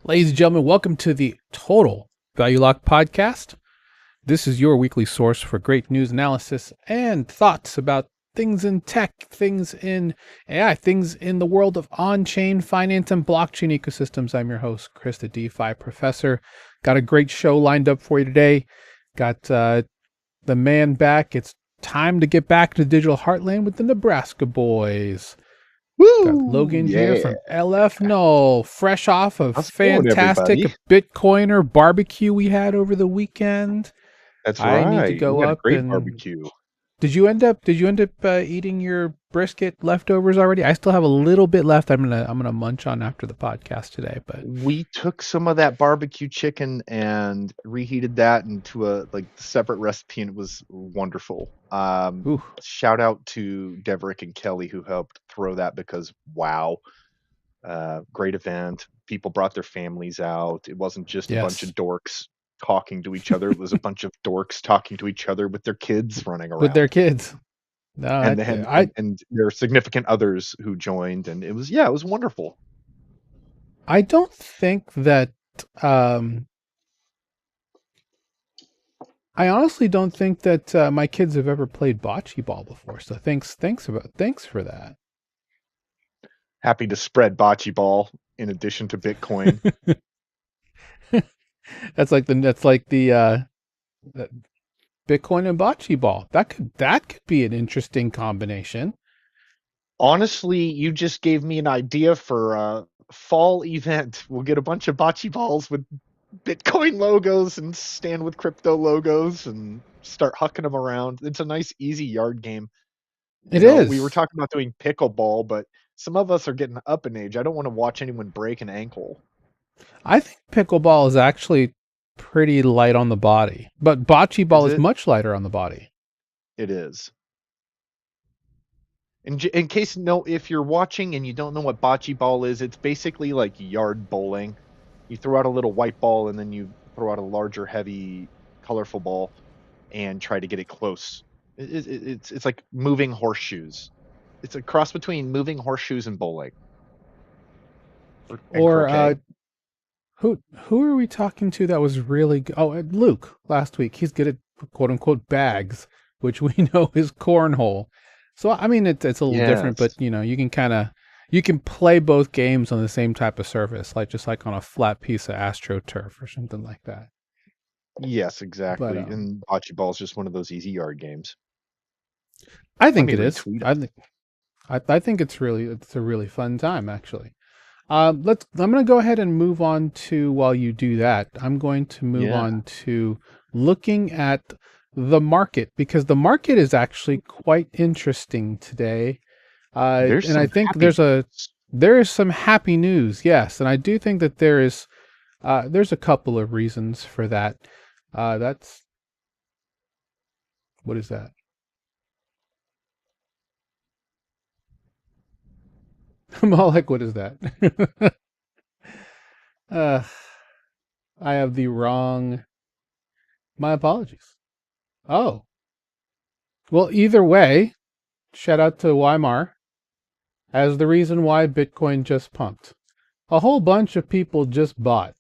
Ladies and gentlemen, welcome to the Total Value Lock Podcast. This is your weekly source for great news analysis and thoughts about things in tech, things in AI, things in the world of on-chain finance and blockchain ecosystems. I'm your host, Chris, the DeFi professor. Got a great show lined up for you today. Got the man back. It's time to get back to digital heartland with the Nebraska boys. Got Woo! Logan here Yeah. from LF Null, fresh off a How's it going, fantastic everybody? Bitcoiner barbecue we had over the weekend. That's I need to right. We go had a up great and barbecue. did you end up eating your brisket leftovers already? I still have a little bit left. I'm gonna munch on after the podcast today, but We took some of that barbecue chicken and reheated that into a separate recipe, and it was wonderful. ooh, Shout out to Deverick and Kelly who helped throw that because wow, great event. People brought their families out. It wasn't just a bunch of yes, dorks talking to each other. It was a bunch of dorks talking to each other with their kids running with their around. kids. No, And then and their significant others who joined, and it was wonderful. I don't think that um I honestly don't think that my kids have ever played bocce ball before. So thanks for that. Happy to spread bocce ball in addition to Bitcoin. That's like the Bitcoin and bocce ball. That could be an interesting combination. Honestly, you just gave me an idea for a fall event. We'll get a bunch of bocce balls with Bitcoin logos and stand with crypto logos and start hucking them around. It's a nice, easy yard game. It We were is. talking about doing pickleball, but some of us are getting up in age. I don't want to watch anyone break an ankle. I think pickleball is actually pretty light on the body, but bocce ball Is is it? much lighter on the body. It is. In case if you're watching and you don't know what bocce ball is, it's basically like yard bowling. You throw out a little white ball and then you throw out a larger, heavy, colorful ball and try to get it close. It's like moving horseshoes. It's a cross between moving horseshoes and bowling and Or croquet. who are we talking to that was really good? Oh, Luke last week. He's good at quote unquote bags, which we know is cornhole. So I mean, it's a little different, but Yes. you can play both games on the same type of surface, like just like on a flat piece of AstroTurf or something like that. Yes, But exactly. And bocce ball is just one of those easy yard games. I Let think me it is. retweet it. I think it's a really fun time actually. I'm going to go ahead and move on to, while you do that, I'm going to move Yeah. on to looking at the market, because the market is actually quite interesting today. There's And I some think happy news. there is some happy news. Yes. And I do think that there's a couple of reasons for that. That's, what is that? I'm all like, what is that? uh, I have the wrong, my apologies. Oh, well, either way, shout out to Weimar as the reason why Bitcoin just pumped. A whole bunch of people just bought.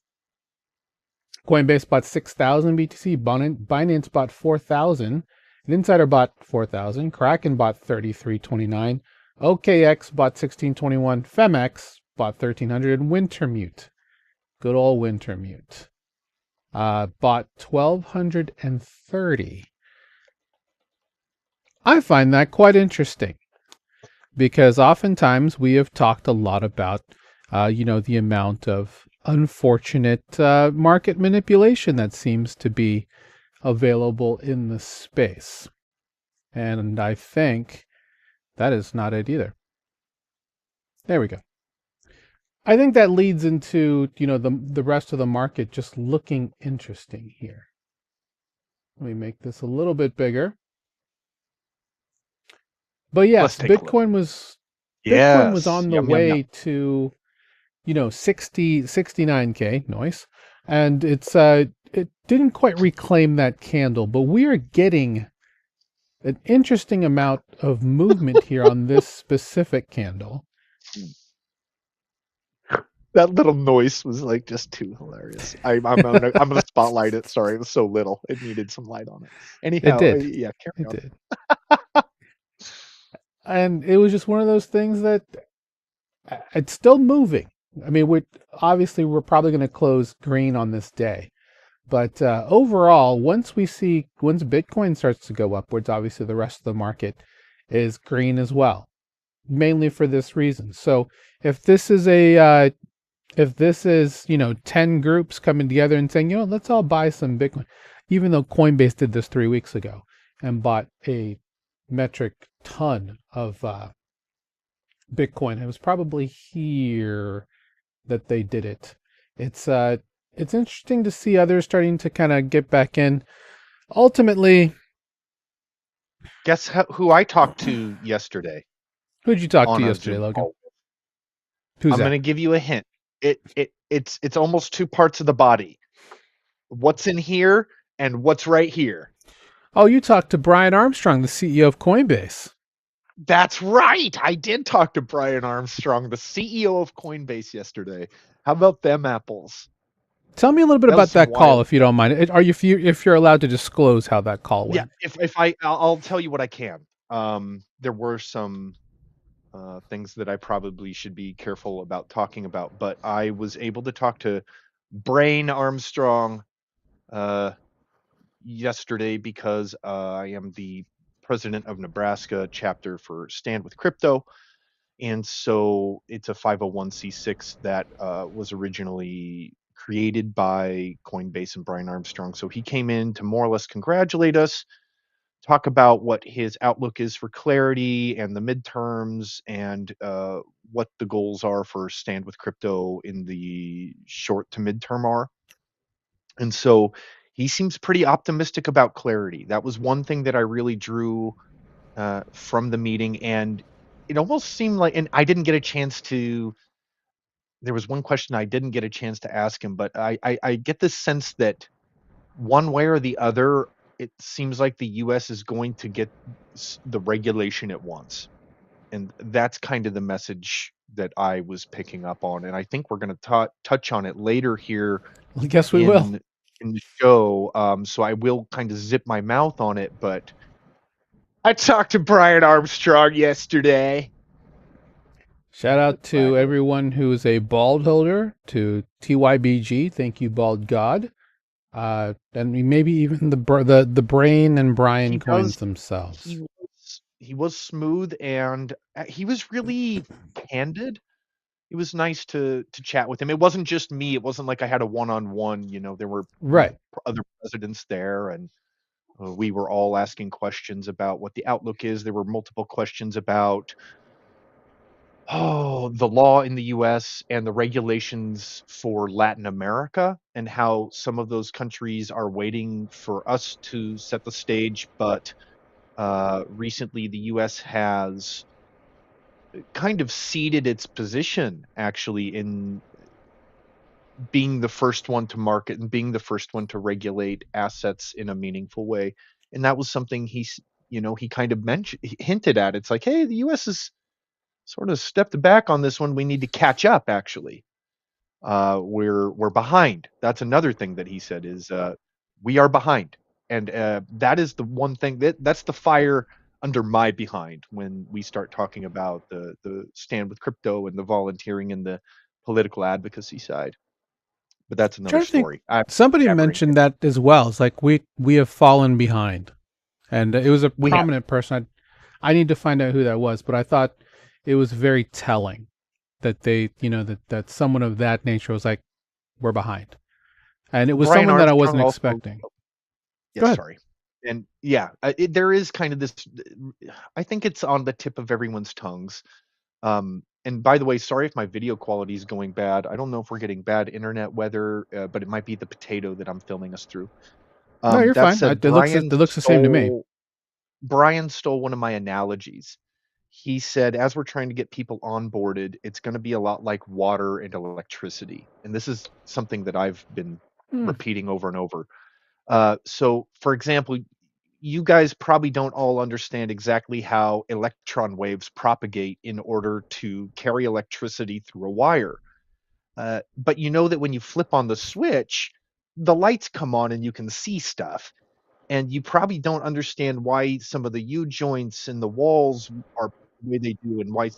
Coinbase bought 6,000 BTC, Binance bought 4,000, an insider bought 4,000, Kraken bought 3329, OKX bought 1621, Femex bought 1,300, and Wintermute, good old Wintermute, bought 1,230. I find that quite interesting, because oftentimes we have talked a lot about, the amount of unfortunate market manipulation that seems to be available in the space. And I think that is not it either. There we go. I think that leads into, the rest of the market just looking interesting here. Let me make this a little bit bigger. But Let's yes, take a look. Bitcoin was Yes. on the Yum, yum, yum. way to 69K, nice. And it didn't quite reclaim that candle, but we are getting an interesting amount of movement here on this specific candle. That little noise was like just too hilarious. I'm gonna spotlight it. Sorry, it was so little. It needed some light on it. It Anyhow, did. yeah, carry It on. did. And it was just one of those things that it's still moving. I mean, we're probably going to close green on this day. But overall, once Bitcoin starts to go upwards, obviously the rest of the market is green as well, mainly for this reason. So if this is if this is 10 groups coming together and saying, let's all buy some Bitcoin, even though Coinbase did this 3 weeks ago and bought a metric ton of Bitcoin, it was probably here that they did it. It's interesting to see others starting to kind of get back in. Ultimately, Guess who I talked to yesterday who'd you talk to on a yesterday, Zoom Logan? call? Who's I'm that? gonna give you a hint. It's almost two parts of the body. What's in here and what's right here. Oh, you talked to Brian Armstrong, the CEO of Coinbase. That's right. I did talk to Brian Armstrong, the CEO of Coinbase, yesterday. How about them apples? Tell me a little bit That was about some that call, wild if you don't mind. Are you if you're allowed to disclose how that call Yeah, went? if I'll tell you what I can. There were some things that I probably should be careful about talking about, but I was able to talk to Brain Armstrong uh, yesterday because I am the president of Nebraska chapter for Stand with Crypto, and so it's a 501c6 that was originally created by Coinbase and Brian Armstrong. So he came in to more or less congratulate us, talk about what his outlook is for clarity and the midterms, and what the goals are for Stand with Crypto in the short to midterm are. And so he seems pretty optimistic about clarity. That was one thing that I really drew from the meeting. And it almost seemed like, and I didn't get a chance to, there was one question I didn't get a chance to ask him, but I get this sense that one way or the other, it seems like the US is going to get the regulation it wants. And that's kind of the message that I was picking up on. And I think we're going to touch on it later here I guess we will. in in the show. So I will kind of zip my mouth on it, but I talked to Brian Armstrong yesterday. Shout out That's why to everyone who is a bald holder, to TYBG. Thank you, Bald God. And maybe even the Brain and Brian he does coins themselves. he was smooth, and he was really candid. It was nice to chat with him. It wasn't just me. It wasn't like I had a one-on-one. There were Right. other presidents there, and we were all asking questions about what the outlook is. There were multiple questions about the law in the US and the regulations for Latin America, and how some of those countries are waiting for us to set the stage. But recently, the US has kind of ceded its position, actually, in being the first one to market and being the first one to regulate assets in a meaningful way. And that was something he kind of hinted at. It's like, hey, the US has sort of stepped back on this one. We need to catch up, actually. We're behind. That's another thing that he said is we are behind. And that is the one thing that's the fire under my behind when we start talking about the Stand with Crypto and the volunteering and the political advocacy side. But that's another Trying to think. story. I'm Somebody jabbering here. mentioned that as well. It's like we have fallen behind, and it was a We have prominent person. I need to find out who that was, but I thought it was very telling that that someone of that nature was like, we're behind, and it was Brian someone that I Armstrong wasn't also. expecting. Go Yes, ahead. sorry. And yeah, there is kind of this. I think it's on the tip of everyone's tongues. And by the way, sorry if my video quality is going bad. I don't know if we're getting bad internet weather, but it might be the potato that I'm filming us through. No, you're That fine. said, It looks the same to me. Brian stole one of my analogies. He said, as we're trying to get people onboarded, it's going to be a lot like water and electricity. And this is something that I've been Hmm. repeating over and over. So, for example, you guys probably don't all understand exactly how electron waves propagate in order to carry electricity through a wire. But you know that when you flip on the switch, the lights come on and you can see stuff. And you probably don't understand why some of the U joints in the walls are the way they do, and why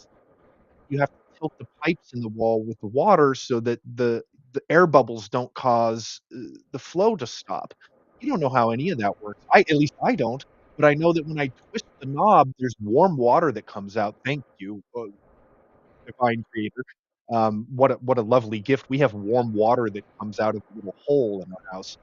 you have to tilt the pipes in the wall with the water so that the air bubbles don't cause the flow to stop. You don't know how any of that works. I At least I don't. But I know that when I twist the knob, there's warm water that comes out. Thank you, divine creator. What a lovely gift. We have warm water that comes out of a little hole in our house,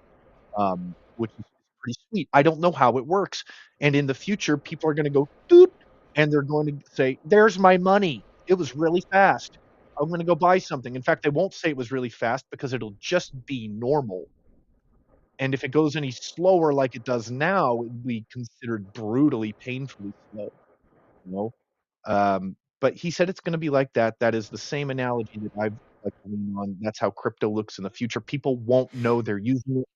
which is pretty sweet. I don't know how it works. And in the future, people are going to go doot, and they're going to say, "There's my money. It was really fast. I'm going to go buy something." In fact, they won't say it was really fast because it'll just be normal. And if it goes any slower like it does now, it would be considered brutally, painfully slow. You know. But he said it's going to be like that. That is the same analogy that I've like lean on. That's how crypto looks in the future. People won't know they're using it.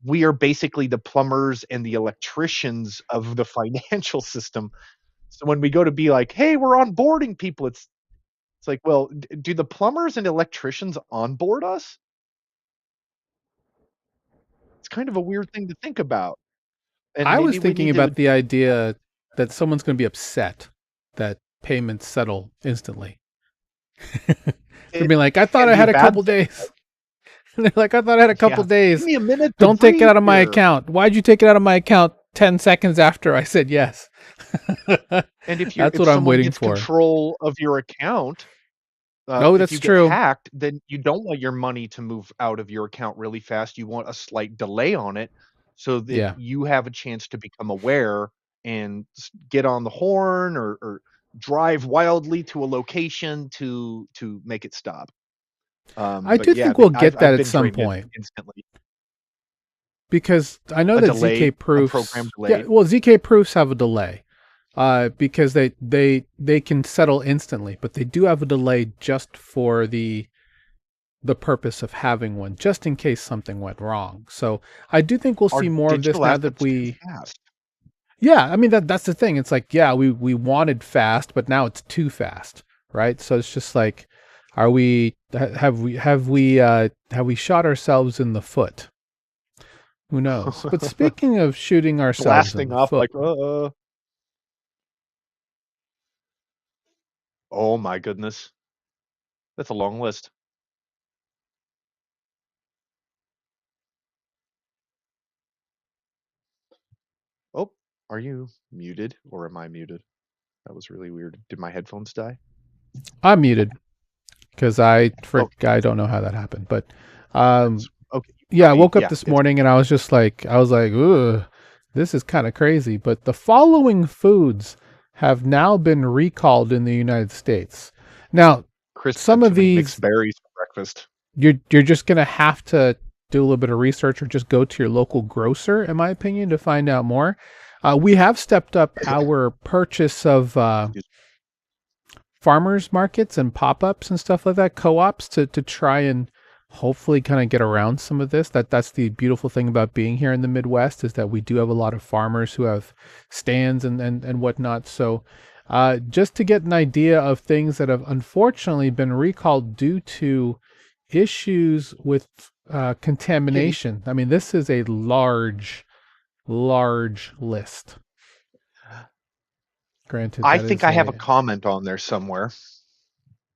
We are basically the plumbers and the electricians of the financial system. So when we go to be like, "Hey, we're onboarding people," it's like, well, do the plumbers and electricians onboard us? It's kind of a weird thing to think about, and I was maybe we thinking need to. about the idea that someone's going to be upset that payments settle instantly. They're It being like, I thought can I be a had a bad couple thing. days. And they're like, I thought I had a couple Yeah, give days. me a minute to Don't take it breathe out of my here. account. Why'd you take it out of my account 10 seconds after I said yes? And if That's if what I'm someone waiting gets for. control of your account, Oh, if you that's get true. hacked, then you don't want your money to move out of your account really fast. You want a slight delay on it so that Yeah. you have a chance to become aware and get on the horn, or drive wildly to a location to make it stop. I But do yeah, think we'll I've get that I've at been some drained point instantly. because I know A that ZK delay, a proofs, program yeah, delayed. well, ZK proofs have a delay because they can settle instantly, but they do have a delay just for the purpose of having one, just in case something went wrong. So I do think we'll Our see more of this digital now that assets too we, fast. yeah, I mean that's the thing. It's like, yeah, we wanted fast, but now it's too fast, right? So it's just like, are we have we shot ourselves in the foot? Who knows? But speaking of shooting ourselves in Blasting the off foot, like, oh my goodness, that's a long list. Oh, are you muted or am I muted? That was really weird. Did my headphones die? I'm muted because Oh, I don't know how that happened, but that's um, okay. You can yeah, hear I me. woke up Yeah, this it's morning and I was like, ugh, this is kind of crazy. But the following foods have now been recalled in the United States. Now, Chris some had too of many mixed these berries for breakfast. you're just gonna have to do a little bit of research or just go to your local grocer, in my opinion, to find out more. We have stepped up our purchase of Excuse farmers markets and pop-ups and stuff like that, co-ops to try and hopefully kind of get around some of this. That's the beautiful thing about being here in the Midwest is that we do have a lot of farmers who have stands and whatnot. So just to get an idea of things that have unfortunately been recalled due to issues with Kitty. contamination. I mean, this is a large list. Granted, I that think is I have a a, comment on there somewhere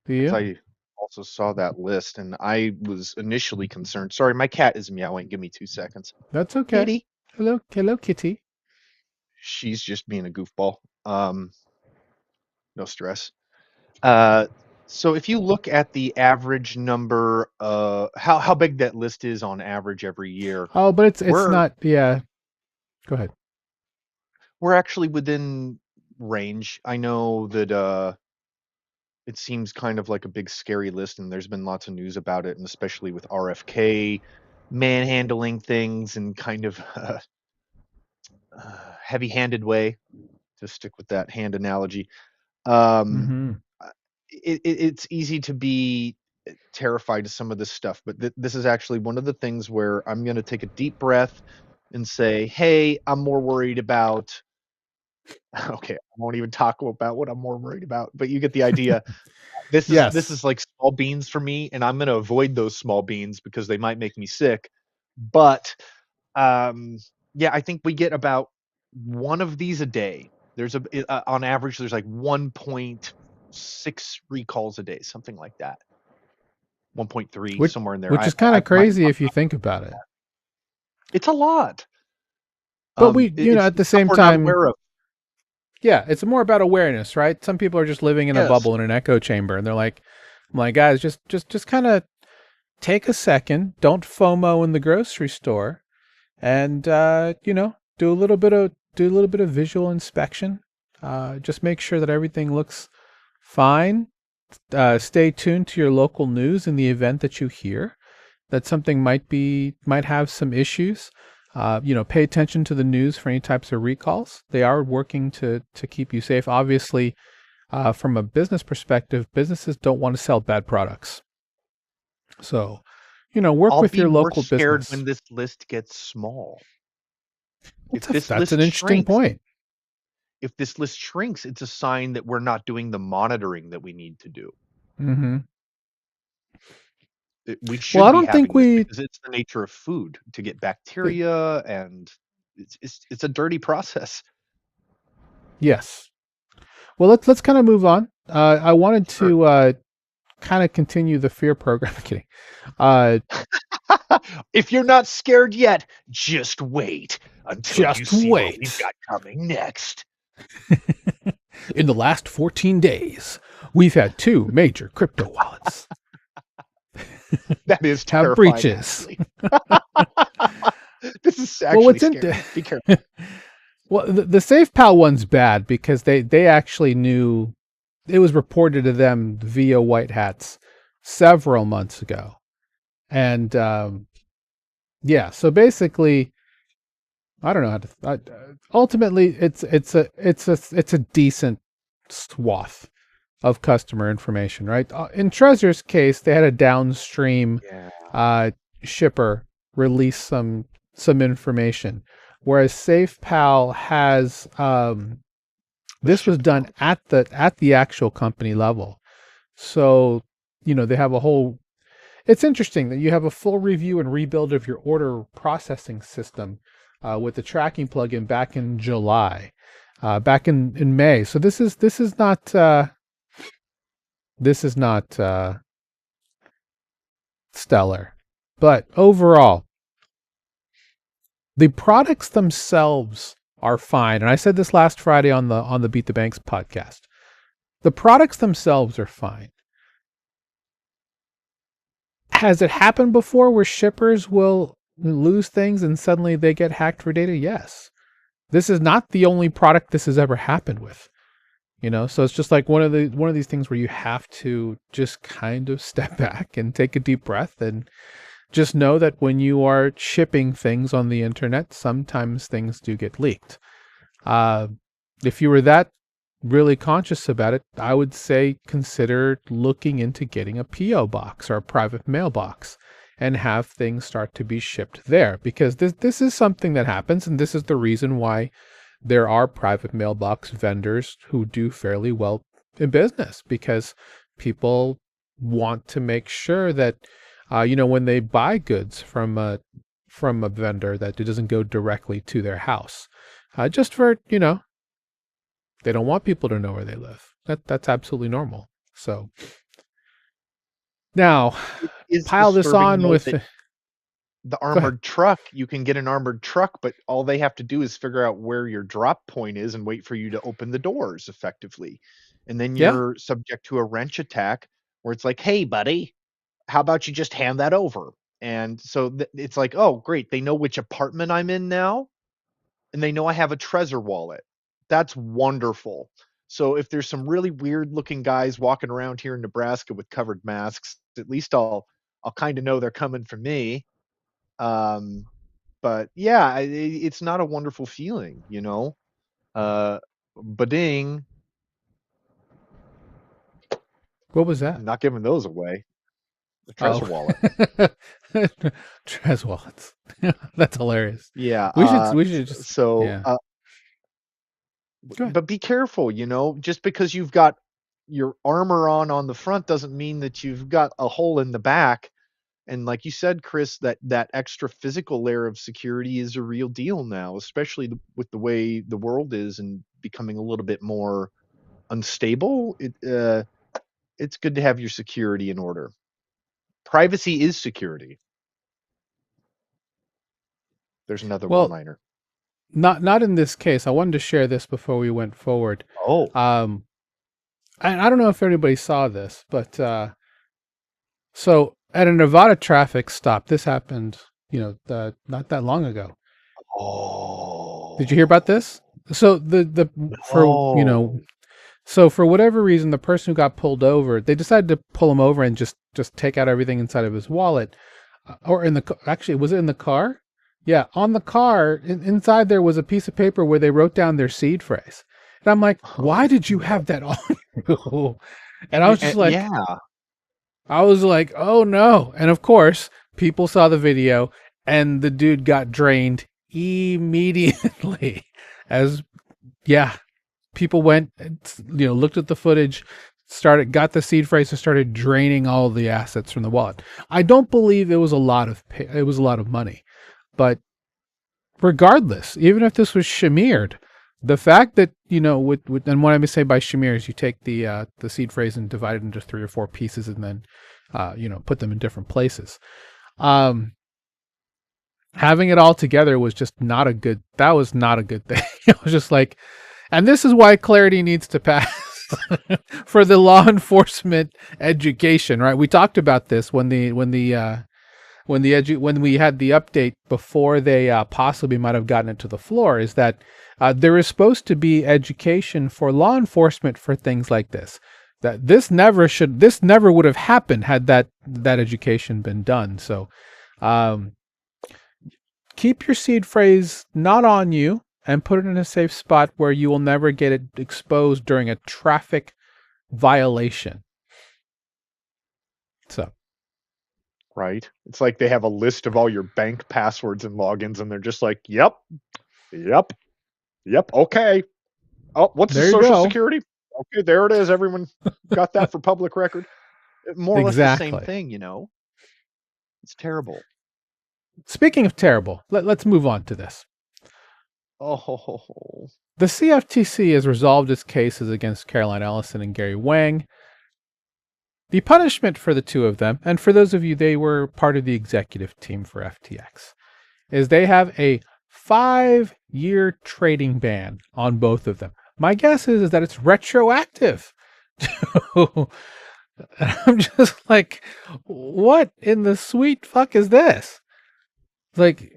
do because you? I also saw that list and I was initially concerned. Sorry, my cat is meowing. Give me 2 seconds. That's okay. Kitty. Hello, Kitty. She's just being a goofball. No stress. Uh, so if you look at the average number, how big that list is on average every year, Oh, but it's we're not. Yeah, go ahead. we're actually within range. I know that it seems kind of like a big scary list, and there's been lots of news about it, and especially with RFK manhandling things in kind of heavy-handed way. To stick with that hand analogy, um, Hmm. it's easy to be terrified of some of this stuff, but this is actually one of the things where I'm going to take a deep breath and say, "Hey, I'm more worried about." Okay, I won't even talk about what I'm more worried about, but you get the idea. This Yes. is like small beans for me, and I'm going to avoid those small beans because they might make me sick. But um, yeah, I think we get about one of these a day. On average, there's like 1.6 recalls a day, something like that. 1.3, Which somewhere in there. which is kind I of might. crazy if you think about it. It's a lot. But we, It's at the stuff same we're not time, aware of. yeah, it's more about awareness, right? Some people are just living in a Yes. bubble in an echo chamber, and they're like, "I'm like, guys, just kind of take a second. Don't FOMO in the grocery store, and do a little bit of visual inspection. Just make sure that everything looks fine. Stay tuned to your local news in the event that you hear that something might have some issues. Pay attention to the news for any types of recalls. They are working to keep you safe. Obviously, from a business perspective, businesses don't want to sell bad products. So, work I'll with be your more local scared business. when this list gets small. If this That's an list interesting shrinks, point. it's a sign that we're not doing the monitoring that we need to do. Hmm. We Well, should I be don't think having this we. because it's the nature of food to get It, bacteria, and it's a dirty process. yes. Well, let's kind of move on. I wanted Sure. to kind of continue the fear program. I'm kidding. Uh, If you're not scared yet, just wait until you just see what we've wait. got coming next. In the last 14 days, we've had two major crypto wallets That is have terrifying, breaches. actually. This is Well, actually what's in scary. Be careful. well, the SafePal one's bad because they actually knew it was reported to them via white hats several months ago, and yeah. So basically, I don't know how to. Ultimately, it's a decent swath of customer information, right? In Trezor's case, they had a downstream Yeah, uh, shipper release some information, whereas SafePal has the this was ship done code. at the actual company level. So they have a whole. It's interesting that you have a full review and rebuild of your order processing system with the tracking plugin back in July, back in May. So this is not stellar, but overall, the products themselves are fine. And I said this last Friday on the Beat the Banks podcast. The products themselves are fine. Has it happened before where shippers will lose things and suddenly they get hacked for data? Yes. This is not the only product this has ever happened with. So it's just like one of these things where you have to just kind of step back and take a deep breath and just know that when you are shipping things on the internet, sometimes things do get leaked. Uh, if you were that really conscious about it, I would say consider looking into getting a PO box or a private mailbox and have things start to be shipped there, because this is something that happens, and this is the reason why there are private mailbox vendors who do fairly well in business, because people want to make sure that when they buy goods from a vendor, that it doesn't go directly to their house, just for they don't want people to know where they live. That's absolutely normal. So now It is pile this disturbing, on though, with that the go ahead. armored truck, you can get an armored truck, but all they have to do is figure out where your drop point is and wait for you to open the doors effectively. And then Yeah. you're subject to a wrench attack where it's like, hey, buddy, how about you just hand that over? And so it's like, oh, great. They know which apartment I'm in now, and they know I have a Trezor wallet. That's wonderful. So if there's some really weird looking guys walking around here in Nebraska with covered masks, at least I'll kind of know they're coming for me. Um, but yeah, it's not a wonderful feeling, you know. Uh, Bading, What was that? not giving those away. The Oh, Trezor wallet. Trez wallets. That's hilarious. Yeah. We should just So, yeah. Go ahead. but be careful, you know, just because you've got your armor on the front doesn't mean that you've got a hole in the back. And like you said, Chris, that extra physical layer of security is a real deal now, especially with the way the world is and becoming a little bit more unstable. It's good to have your security in order. Privacy is security. There's another Well, one-liner. not in this case. I wanted to share this before we went forward. Oh, Um, I don't know if anybody saw this, but so at a Nevada traffic stop, this happened, not that long ago. Did you hear about oh, this? So the for no. so for whatever reason, the person who got pulled over, they decided to pull him over and just take out everything inside of his wallet, or in the actually was it in the car? Yeah, on the car inside there was a piece of paper where they wrote down their seed phrase, and I'm like, why Oh, did you no. have that on you? And I was just like, Yeah, oh no. And of course, people saw the video and the dude got drained immediately. As, yeah, people went, looked at the footage, got the seed phrase and started draining all the assets from the wallet. I don't believe it was it was a lot of money, but regardless, even if this was shamered, the fact that and what I may say by shamir is you take the seed phrase and divide it into 3 or 4 pieces and then put them in different places. Um, Having it all together was just not a good. That was not a good thing. It was just like, and this is why clarity needs to pass for the law enforcement education, right? We talked about this when we had the update before they possibly might have gotten it to the floor, is that there is supposed to be education for law enforcement for things like this. That this never would have happened had that education been done. So um, keep your seed phrase not on you and put it in a safe spot where you will never get it exposed during a traffic violation. So right. It's like they have a list of all your bank passwords and logins, and they're just like, yep, yep, yep, okay. Oh, what's the there you social go. security? Okay, there it is. Everyone got that for public record. More or less the same Exactly. thing, It's terrible. Speaking of terrible, let's move on to this. Oh, The CFTC has resolved its cases against Caroline Ellison and Gary Wang. The punishment for the two of them, and for those of you, they were part of the executive team for FTX, is they have a 5-year trading ban on both of them. My guess is that it's retroactive. I'm just like, what in the sweet fuck is this? Like,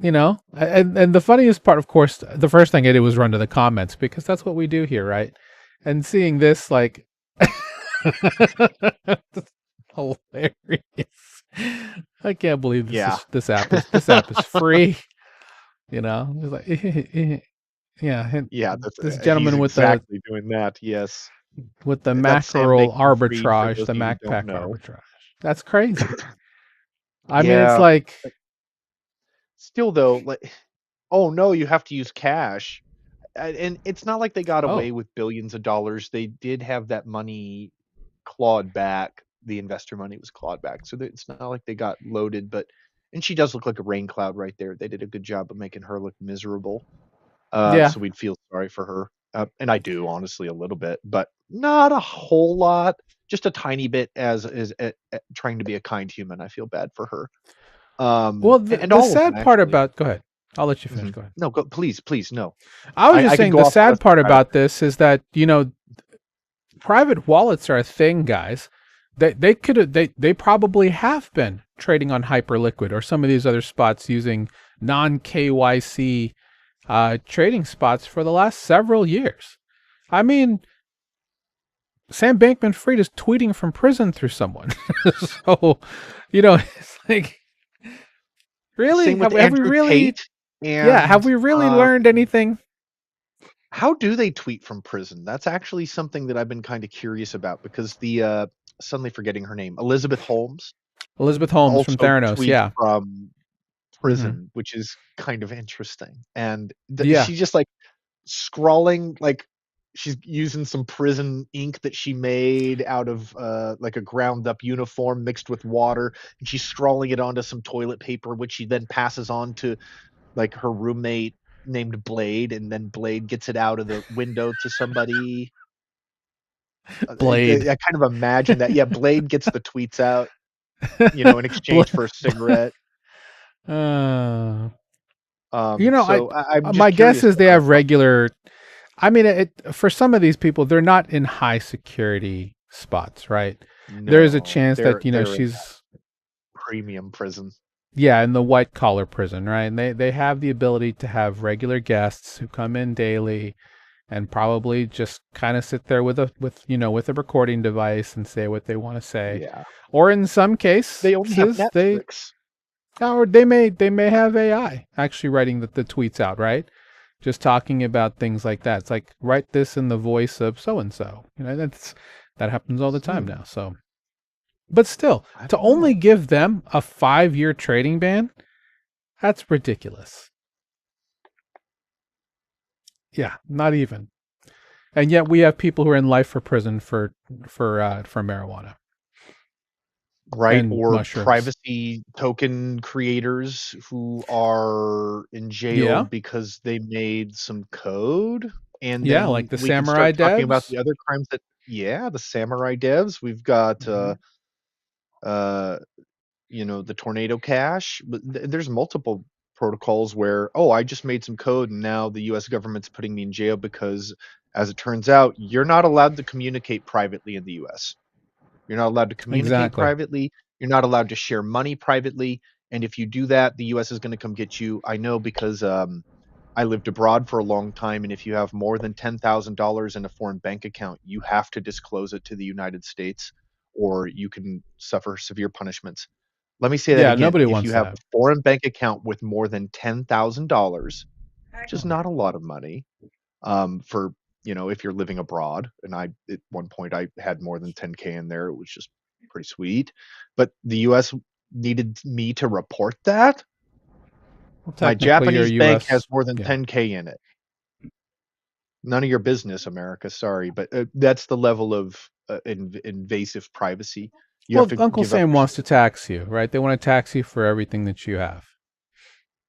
and the funniest part, of course, the first thing I did was run to the comments because that's what we do here, right? And seeing this, like, hilarious. I can't believe yeah. this app is free. It's like, yeah, and Yeah, that's this he's gentleman exactly doing that. Yes. with the That's Sam mackerel Bankman-Fried for arbitrage, those the of you who don't MacPack know. arbitrage. That's crazy. I mean, it's Yeah. like, Still though, like, oh no, you have to use cash. And it's not like they got away oh, with billions of dollars. They did have that money clawed back. The investor money was clawed back. So it's not like they got loaded, but and she does look like a rain cloud right there. They did a good job of making her look miserable. yeah. So we'd feel sorry for her. And I do honestly a little bit, but not a whole lot. Just a tiny bit as trying to be a kind human. I feel bad for her. Well, And the all of them sad part actually. about, go ahead. I'll let you finish. Mhm. Go ahead. No, go please, please, no. I was just I could saying go the off the sad rest of part the night. about this is that, private wallets are a thing, guys. They could have they probably have been trading on Hyperliquid or some of these other spots using non KYC trading spots for the last several years. I mean, Sam Bankman-Fried is tweeting from prison through someone, so it's like, really, Same with have we Andrew really, Tate yeah, have and we really learned anything? how do they tweet from prison? That's actually something that I've been kind of curious about because the suddenly forgetting her name, Elizabeth Holmes, Elizabeth Holmes from also Theranos, tweets yeah. from Hmm. prison, which is kind of interesting. And Yeah. she's just like scrawling like she's using some prison ink that she made out of like a ground up uniform mixed with water, and she's scrawling it onto some toilet paper, which she then passes on to like her roommate named Blade, and then Blade gets it out of the window to somebody. Blade. I kind of imagine that. Yeah, Blade gets the tweets out, you know, in Bla- exchange for a cigarette. uh, I So I'm just my guess curious is to they how have far. regular. I mean, for some of these people, they're not in high security spots, right? There is a No, chance that they're in she's premium prison. yeah in the white collar prison, right? And they have the ability to have regular guests who come in daily and probably just kind of sit there with a recording device and say what they want to say, Yeah, or in some they only have cases Netflix. they may have AI actually writing the tweets out, right? Just talking about things like that. It's like write this in the voice of so and so. That happens all the time Hmm, now. So, but still, I to don't only know. give them a 5-year trading ban, that's ridiculous. Yeah, not even. And yet we have people who are in life for prison for marijuana Right? and Or mushrooms. privacy token creators who are in jail Yeah, because they made some code. And yeah, then like the we can samurai start talking about devs. the other crimes that, yeah, the samurai devs. We've got, Hmm. uh, the tornado cache. But there's multiple protocols where, oh, I just made some code and now the US government's putting me in jail because, as it turns out, you're not allowed to communicate privately in the US. You're not allowed to communicate Exactly. privately. You're not allowed to share money privately. And if you do that, the US is going to come get you. I know because I lived abroad for a long time. And if you have more than $10,000 in a foreign bank account, you have to disclose it to the United States or you can suffer severe punishments. Let me say that Yeah, again. nobody If you wants have a that. foreign bank account with more than $10,000, which is not a lot of money, for if you're living abroad, and I at one point I had more than 10K in there. It was just pretty sweet, but the US needed me to report that. Well, My technically, you're Japanese bank has U.S. more than Yeah. 10K in it. None of your business, America. Sorry, but that's the level of invasive privacy. You have Well, to Uncle give up Sam your wants to tax you, right? They want to tax you for everything that you have.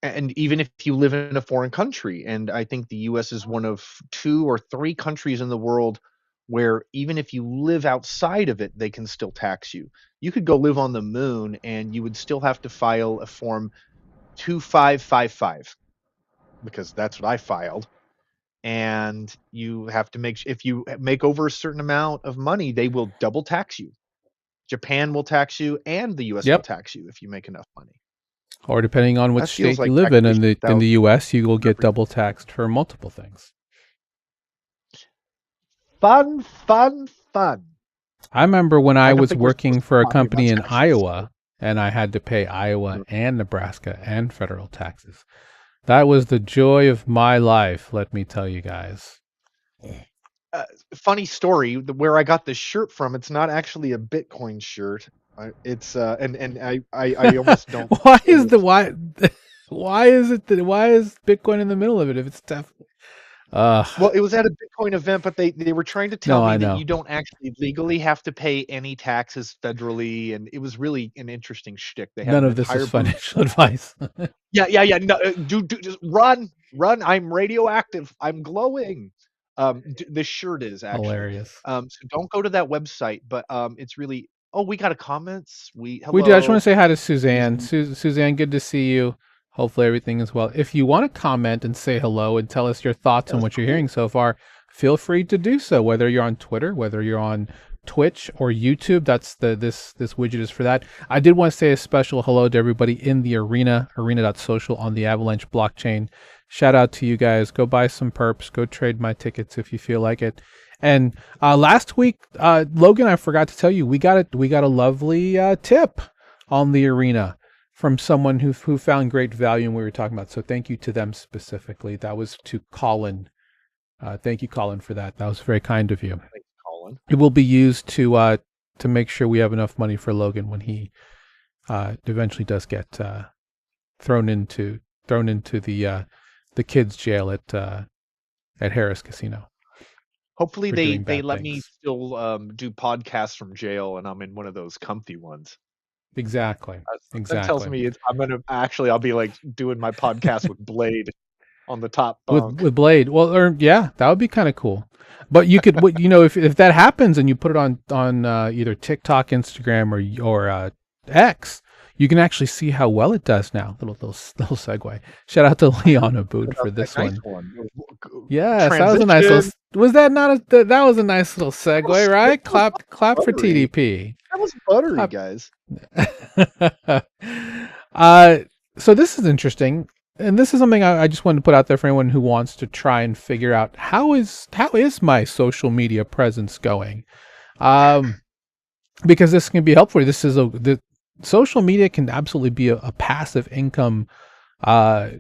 and even if you live in a foreign country, and I think the US is one of two or three countries in the world where even if you live outside of it, they can still tax you. You could go live on the moon and you would still have to file a form 2555 because that's what I filed. And you have to if you make over a certain amount of money, they will double tax you. Japan will tax you and the US will Yep. tax you if you make enough money. Or depending on which That feels state you like live in taxation the without U.S., you will get double everything. taxed for multiple things. Fun, fun, fun. I remember when I I don't was think we're working supposed for to a be talking about company in taxes. Iowa and I had to pay Iowa Mm. and Nebraska and federal taxes. That was the joy of my life, let me tell you guys. Uh, Funny story, where I got this shirt from, it's not actually a Bitcoin shirt. It's and I almost don't why say is the this. why why is it that why is Bitcoin in the middle of it if it's tough? Uh Well, it was at a Bitcoin event, but they were trying to tell no, me I that know. you don't actually legally have to pay any taxes federally, and it was really an interesting shtick. They had None an of this is entire booth financial full of it. advice. Yeah, yeah, yeah. No, just run, run. I'm radioactive. I'm glowing. The shirt is actually. Hilarious. So don't go to that website. But it's really. Oh, we got a comment. Sweet. We do. I just want to Hello. say hi to He's Suzanne. Suzanne, good to see you. Hopefully everything is well. If you want to comment and say hello and tell us your thoughts that on was what you're cool. hearing so far, feel free to do so. Whether you're on Twitter, whether you're on Twitch or YouTube, that's this widget is for that. I did want to say a special hello to everybody in the arena.social on the Avalanche blockchain. Shout out to you guys. Go buy some perps. Go trade my tickets if you feel like it. And last week, Logan, I forgot to tell you, we got a lovely tip on the arena from someone who found great value in what we were talking about. So thank you to them specifically. That was to Colin. Thank you, Colin, for that. That was very kind of you. Thanks, Colin. It will be used to make sure we have enough money for Logan when he eventually does get thrown into the kids jail at Harris Casino. Hopefully for they doing they bad let me things. still do podcasts from jail, and I'm in one of those comfy ones. Exactly. Something tells Exactly. me I'm gonna actually I'll be like doing my podcast with Blade on the top bunk. With Blade. Well, or yeah, that would be kind of cool. But you could, what you know, if that happens and you put it on either TikTok, Instagram, or X, you can actually see how well it does now. Little segue. Shout out to I heard Leon Abood about for that this nice one. one. Yes, that was a nice little. Transition. Was that not a? That was a nice little segue, right? That was Clap for buttery. TDP. That was buttery, Clap. guys. uh, so this is interesting, and this is something I just wanted to put out there for anyone who wants to try and figure out how is my social media presence going, um, because this can be helpful. The social media can absolutely be a passive income uh,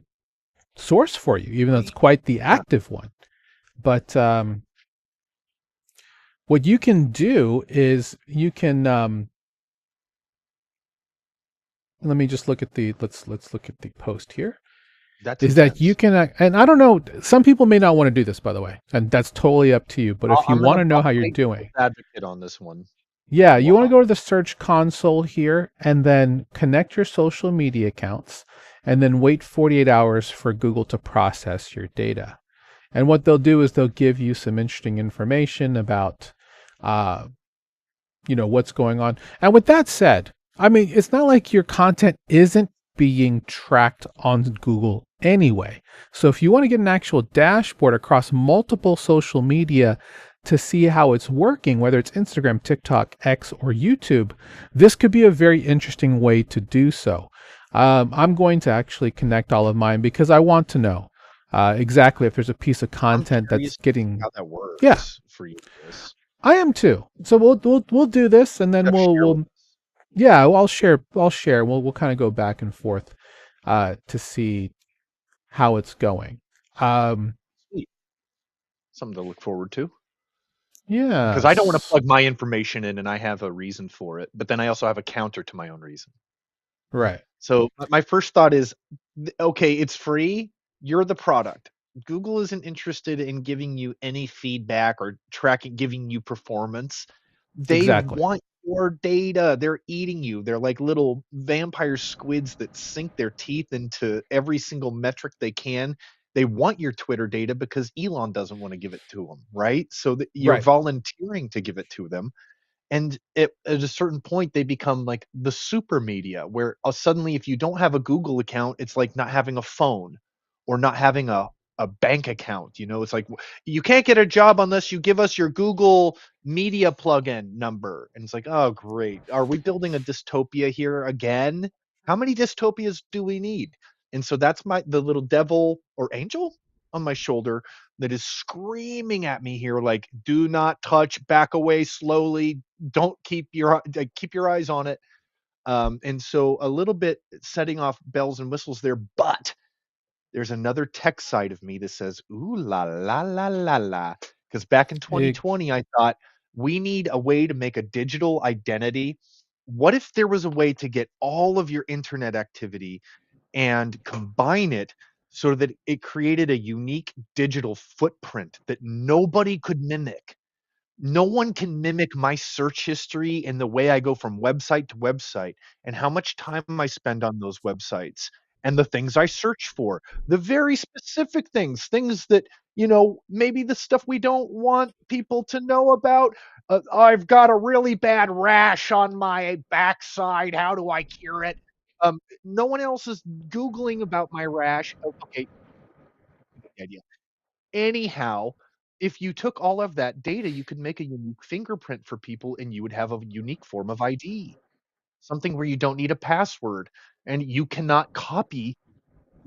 source for you, even though it's quite the Yeah, active one. But what you can do is you can let me just look at the let's look at the post here. that's Is that you intense. can and I don't know, some people may not want to do this, by the way, and that's totally up to you, but if you I'm want gonna to know how you're play doing, devil's advocate on this one. yeah, you want to Wow. go to the search console here and then connect your social media accounts and then wait 48 hours for Google to process your data. And what they'll do is they'll give you some interesting information about uh, what's going on. And with that said, I mean, it's not like your content isn't being tracked on Google anyway. So if you want to get an actual dashboard across multiple social media to see how it's working, whether it's Instagram, TikTok, X, or YouTube, this could be a very interesting way to do so. I'm going to actually connect all of mine because I want to know exactly if there's a piece of I'm content that's curious getting. how that Yeah, works for you guys. I am too. So we'll do this, and then Gotta share with we'll yeah, well, I'll share. We'll kind of go back and forth to see how it's going. Um, Sweet. Something to look forward to. Because I don't want to yes, plug my information in and I have a reason for it, but then I also have a counter to my own reason. right, So my first thought is, okay, it's free. You're the product. Google isn't interested in giving you any feedback or tracking, giving you performance. They exactly, want your data. They're eating you. They're like little vampire squids that sink their teeth into every single metric they can. They want your Twitter data because Elon doesn't want to give it to them, right? So that you're right, volunteering to give it to them, and at a certain point they become like the super media where suddenly if you don't have a Google account, it's like not having a phone or not having a bank account. It's like you can't get a job unless you give us your Google media plugin number, and it's like, oh great, are we building a dystopia here again? How many dystopias do we need? And so that's the little devil or angel on my shoulder that is screaming at me here like, do not touch, back away slowly, don't keep your eyes on it. And so a little bit setting off bells and whistles there, but there's another tech side of me that says, ooh la la la la la. Because back in it, 2020, I thought we need a way to make a digital identity. What if there was a way to get all of your internet activity and combine it so that it created a unique digital footprint that nobody could mimic? No one can mimic my search history and the way I go from website to website and how much time I spend on those websites and the things I search for, the very specific things that, maybe the stuff we don't want people to know about. I've got a really bad rash on my backside. How do I cure it? No one else is Googling about my rash. Oh, okay, you get the idea. Anyhow, if you took all of that data, you could make a unique fingerprint for people and you would have a unique form of ID. Something where you don't need a password and you cannot copy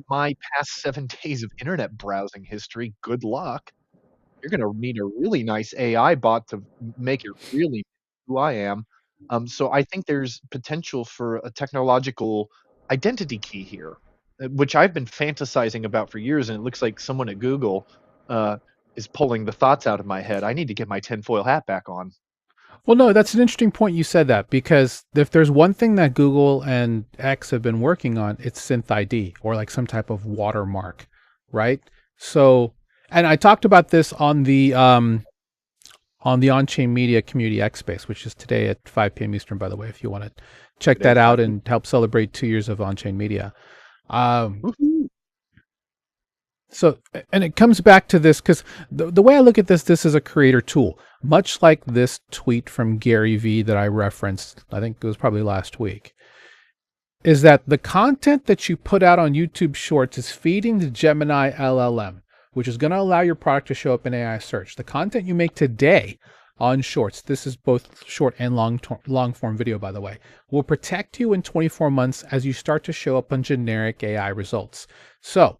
my past 7 days of internet browsing history. Good luck. You're gonna need a really nice AI bot to make it really who I am. So I think there's potential for a technological identity key here, which I've been fantasizing about for years, and it looks like someone at Google uh, is pulling the thoughts out of my head. I need to get my tinfoil hat back on. well, no, that's an interesting point you said that because if there's one thing that Google and X have been working on, it's synth ID or like some type of watermark, right? So, and I talked about this on the on the On-Chain Media Community X Space, which is today at 5 p.m. Eastern, by the way, if you want to check Today that at out 5 p.m. and help celebrate 2 years of On-Chain Media. Um, Woohoo. so, and it comes back to this because the way I look at this is a creator tool, much like this tweet from Gary Vee that I referenced, I think it was probably last week, is that the content that you put out on YouTube Shorts is feeding the Gemini LLM, which is going to allow your product to show up in AI search. The content you make today on Shorts, this is both short and long form video, by the way, will protect you in 24 months as you start to show up on generic AI results. So,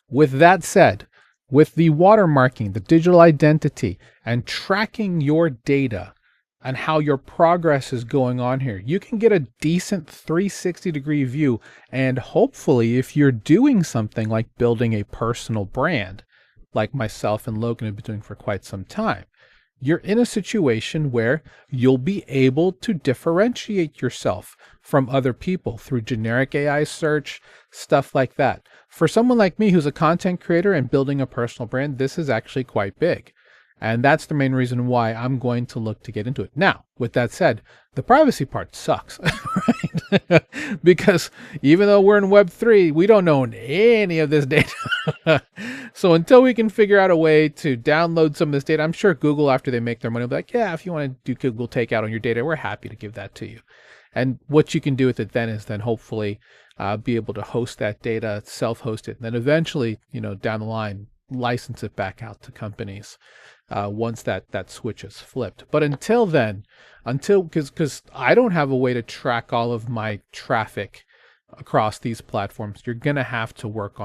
with that said, with the watermarking, the digital identity, and tracking your data and how your progress is going on here, you can get a decent 360-degree view. And hopefully, if you're doing something like building a personal brand, like myself and Logan have been doing for quite some time, you're in a situation where you'll be able to differentiate yourself from other people through generic AI search, stuff like that. For someone like me who's a content creator and building a personal brand, this is actually quite big. And that's the main reason why I'm going to look to get into it. Now, with that said, the privacy part sucks, right? Because even though we're in Web3, we don't own any of this data. So until we can figure out a way to download some of this data, I'm sure Google, after they make their money, will be like, yeah, if you want to do Google takeout on your data, we're happy to give that to you. And what you can do with it then is then hopefully be able to host that data, self-host it, and then eventually, down the line, license it back out to companies once that switch is flipped. But until then, because I don't have a way to track all of my traffic across these platforms, you're going to have to work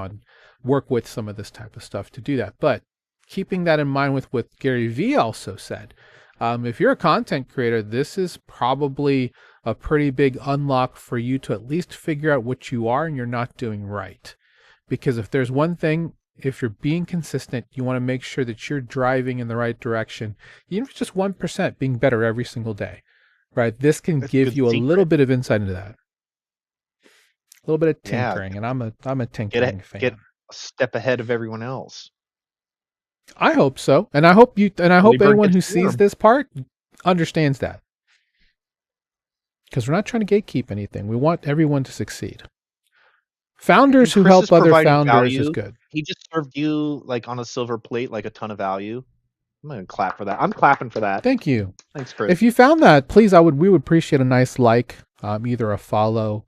with some of this type of stuff to do that. But keeping that in mind with what Gary Vee also said, if you're a content creator, this is probably a pretty big unlock for you to at least figure out what you are and you're not doing right. Because if there's one thing, if you're being consistent, you want to make sure that you're driving in the right direction, even if it's just 1% being better every single day, right? This can That's a give good you a little secret. bit of insight into that. A little bit of Yeah, tinkering, and I'm a get tinkering get fan. a step ahead of everyone else. I hope so. And I hope Early bird anyone gets who the sees worm. this part understands that. Because we're not trying to gatekeep anything. We want everyone to succeed. And Founders who Chris is help other providing founders is value. good. He just served you like on a silver plate, like a ton of value. I'm gonna clap for that. I'm clapping for that. Thank you. Thanks, Chris. If you found that, please, we would appreciate a nice like, either a follow,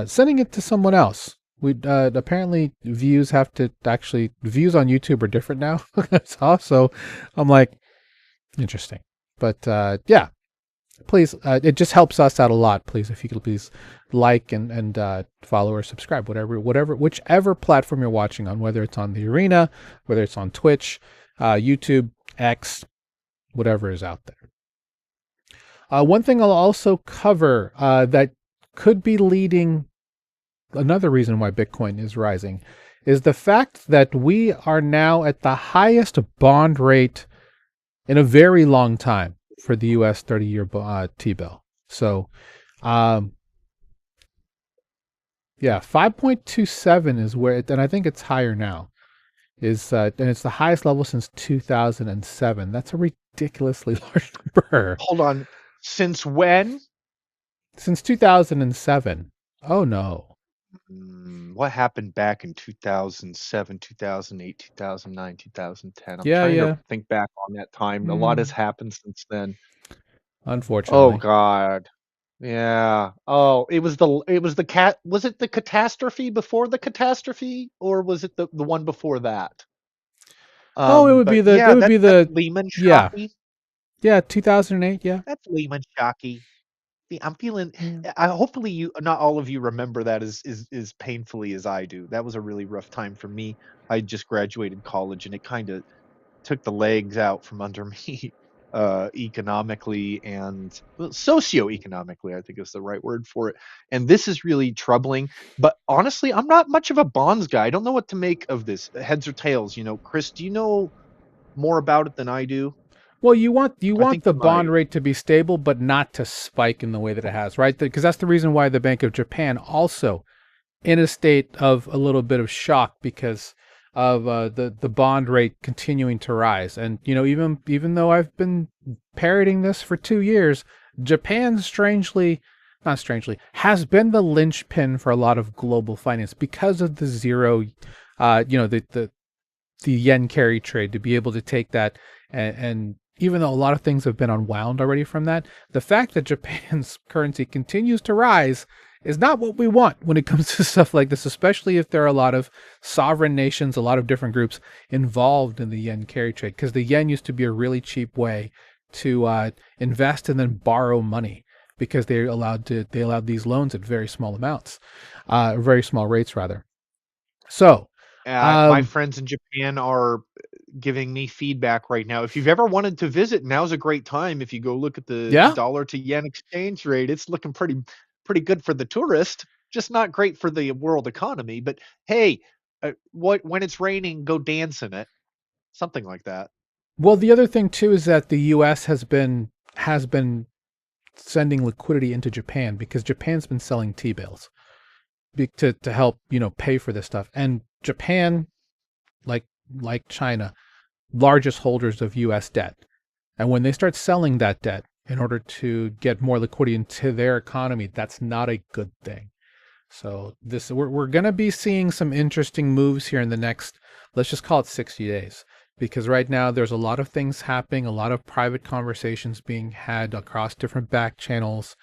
sending it to someone else. We apparently views on YouTube are different now. So I'm like, interesting. But yeah, please, it just helps us out a lot. Please, if you could please like and follow or subscribe, whichever platform you're watching on, whether it's on the Arena, whether it's on Twitch, YouTube, X, whatever is out there. One thing I'll also cover that could be leading, another reason why Bitcoin is rising, is the fact that we are now at the highest bond rate in a very long time for the U.S. 30-year T-bill. So, yeah, 5.27 is where, and I think it's higher now, and it's the highest level since 2007. That's a ridiculously large number. Hold on. Since when? Since 2007. Oh, no. What happened back in 2007, 2008, 2009, 2010? I'm Yeah, trying to yeah. think back on that time. A lot has happened since then. Oh Unfortunately. God. Yeah. Oh, it was the cat was it the catastrophe before the catastrophe or was it the one before that? Oh, it would be But the, yeah, that's the, Lehman yeah. shocky. Yeah, 2008, yeah. That's Lehman shocky. I'm feeling. Yeah. Hopefully, not all of you remember that as painfully as I do. That was a really rough time for me. I just graduated college, and it kind of took the legs out from under me, economically and socioeconomically. I think is the right word for it. And this is really troubling. But honestly, I'm not much of a bonds guy. I don't know what to make of this. Heads or tails? Chris, do you know more about it than I do? Well, you I want think the you bond might. rate to be stable, but not to spike in the way that it has, right? Because that's the reason why the Bank of Japan also in a state of a little bit of shock, because of the bond rate continuing to rise. And even though I've been parroting this for 2 years, Japan not strangely, has been the linchpin for a lot of global finance because of the zero, the yen carry trade, to be able to take that, and even though a lot of things have been unwound already from that, the fact that Japan's currency continues to rise is not what we want when it comes to stuff like this, especially if there are a lot of sovereign nations, a lot of different groups involved in the yen carry trade, because the yen used to be a really cheap way to invest and then borrow money, because they allowed these loans at very small amounts, very small rates rather. So, My um, friends in Japan are giving me feedback right now. If you've ever wanted to visit, now's a great time. If you go look at the yeah. dollar to yen exchange rate, it's looking pretty good for the tourist. Just not great for the world economy. But hey, what when it's raining, go dance in it. Something like that. Well, the other thing too is that the U.S. has been sending liquidity into Japan, because Japan's been selling T-bills to help pay for this stuff. And Japan, like like China, largest holders of U.S. debt. And when they start selling that debt in order to get more liquidity into their economy, that's not a good thing. So we're going to be seeing some interesting moves here in the next, let's just call it 60 days, because right now there's a lot of things happening, a lot of private conversations being had across different back channels.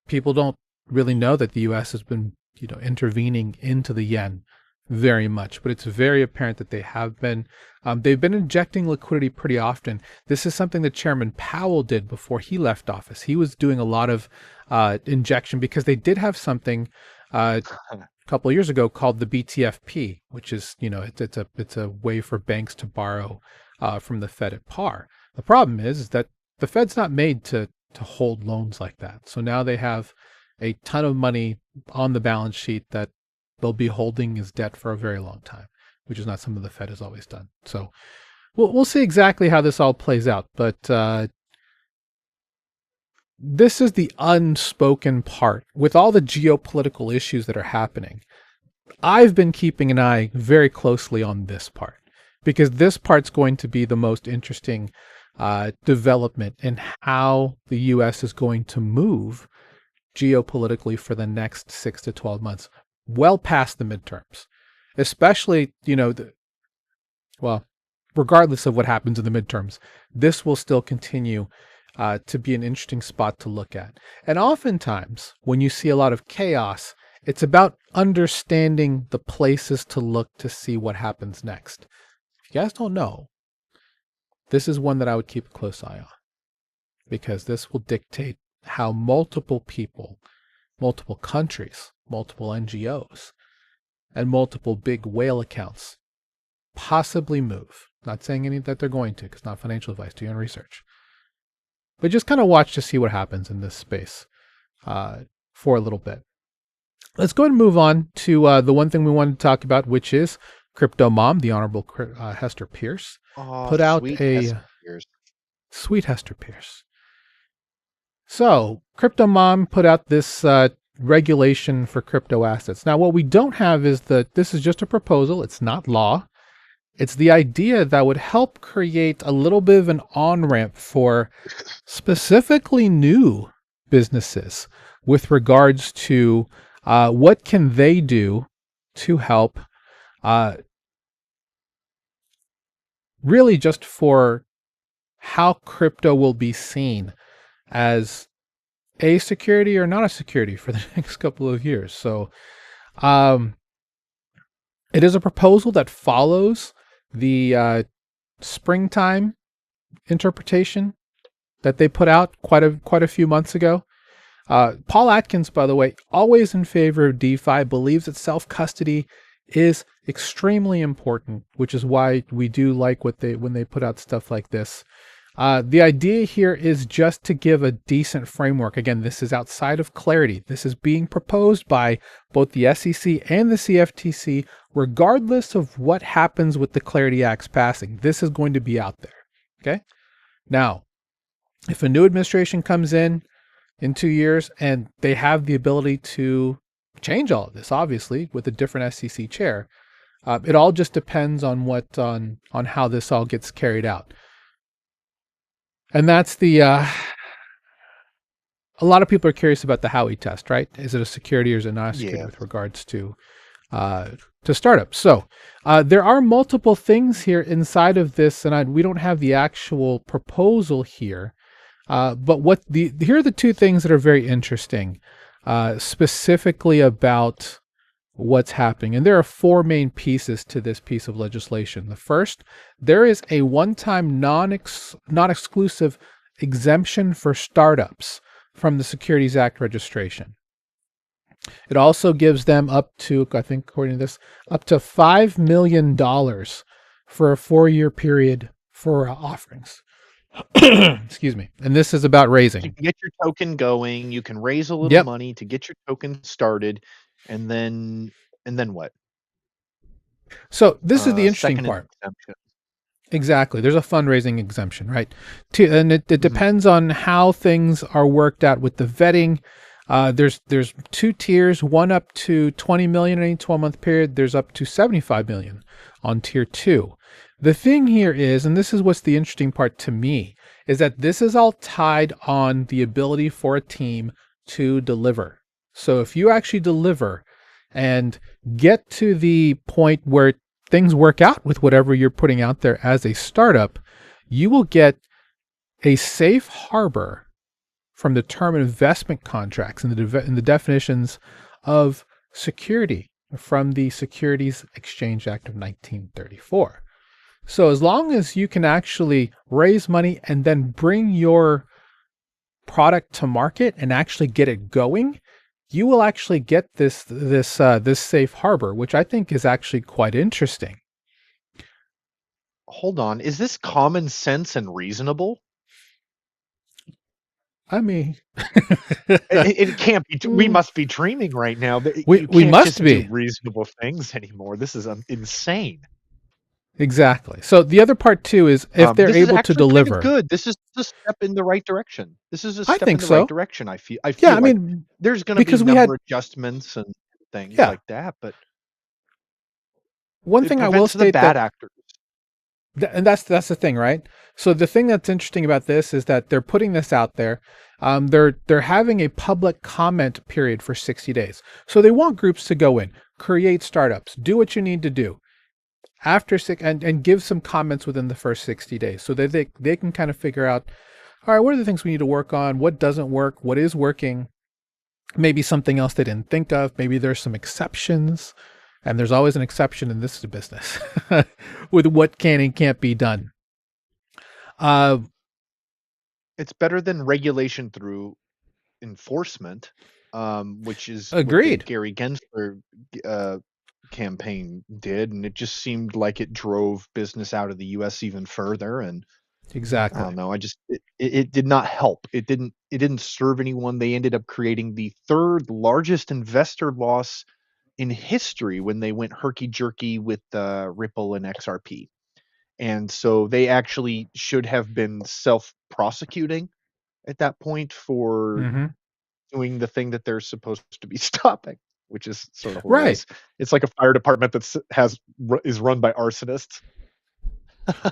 People don't really know that the U.S. has been intervening into the yen very much, but it's very apparent that they have been. They've been injecting liquidity pretty often. This is something that Chairman Powell did before he left office. He was doing a lot of injection, because they did have something a couple of years ago called the BTFP, which is it's a way for banks to borrow from the Fed at par. The problem is that the Fed's not made to hold loans like that. So now they have a ton of money on the balance sheet that they'll be holding as debt for a very long time, which is not something the Fed has always done. So we'll see exactly how this all plays out. But this is the unspoken part with all the geopolitical issues that are happening. I've been keeping an eye very closely on this part, because this part's going to be the most interesting development in how the U.S. is going to move geopolitically for the next 6 to 12 months, well past the midterms. Especially, well, regardless of what happens in the midterms, this will still continue to be an interesting spot to look at. And oftentimes, when you see a lot of chaos, it's about understanding the places to look to see what happens next. If you guys don't know, this is one that I would keep a close eye on, because this will dictate how multiple people, multiple countries, multiple NGOs, and multiple big whale accounts possibly move. Not saying any that they're going to, because not financial advice, do your own research. But just kind of watch to see what happens in this space for a little bit. Let's go ahead and move on to the one thing we wanted to talk about, which is Crypto Mom, the Honorable Hester Pierce, Oh, put out sweet a Hespers. sweet Hester Pierce. So Crypto Mom put out this regulation for crypto assets. Now, what we don't have is that this is just a proposal. It's not law. It's the idea that would help create a little bit of an on-ramp for specifically new businesses with regards to what can they do to help really just for how crypto will be seen as a security or not a security for the next couple of years. So it is a proposal that follows the springtime interpretation that they put out quite a few months ago. Paul Atkins, by the way, always in favor of DeFi, believes that self-custody is extremely important, which is why we do like when they put out stuff like this. The idea here is just to give a decent framework. Again, this is outside of clarity. This is being proposed by both the SEC and the CFTC, regardless of what happens with the Clarity Act's passing. This is going to be out there. Okay? Now, if a new administration comes in 2 years and they have the ability to change all of this, obviously, with a different SEC chair, It all just depends on on how this all gets carried out. And that's the a lot of people are curious about the Howey test, right? Is it a security or is it not a security Yeah. with regards uh, to startups? So there are multiple things here inside of this, and we don't have the actual proposal here. But here are the two things that are very interesting, specifically about what's happening. And there are four main pieces to this piece of legislation. The first, there is a one-time non-exclusive exemption for startups from the Securities Act registration. It also gives them up to, I think according to this, up to $5 million for a 4-year period for offerings. Excuse me. And this is about raising. You can get your token going. You can raise a little Yep. money to get your token started, and then what? So this is the interesting Second part. exemption. Exactly. There's a fundraising exemption, right? And it depends on how things are worked out with the vetting. There's two tiers, one up to 20 million in any 12-month period. There's up to 75 million on tier 2. The thing here is, and this is what's the interesting part to me, is that this is all tied on the ability for a team to deliver. So if you actually deliver and get to the point where things work out with whatever you're putting out there as a startup, you will get a safe harbor from the term investment contracts and the definitions of security from the Securities Exchange Act of 1934. So as long as you can actually raise money and then bring your product to market and actually get it going, you will actually get this safe harbor, which I think is actually quite interesting. Hold on, is this common sense and reasonable? I mean, it can't be. We must be dreaming right now. we You can't must just be. do reasonable things anymore. This is insane. Exactly. So the other part too is if they're this able is to actually deliver. kind of good. This is a step in the right direction. This is a I step think in the so. right direction. I feel Yeah, I like mean, there's going to be number adjustments and things like that, but one thing I will state the bad actors. And that's the thing, right? So the thing that's interesting about this is that they're putting this out there. They're having a public comment period for 60 days. So they want groups to go in, create startups, do what you need to do after and give some comments within the first 60 days, so that they can kind of figure out, all right, what are the things we need to work on? What doesn't work? What is working? Maybe something else they didn't think of. Maybe there's some exceptions. And there's always an exception in this business with what can and can't be done. It's better than regulation through enforcement, which is agreed. What the Gary Gensler campaign did, and it just seemed like it drove business out of the U.S. even further. And exactly, I don't know. It did not help. It didn't serve anyone. They ended up creating the third largest investor loss in history when they went herky-jerky with Ripple and XRP. And so they actually should have been self-prosecuting at that point for doing the thing that they're supposed to be stopping, which is sort of hilarious. Right. It's like a fire department that is run by arsonists.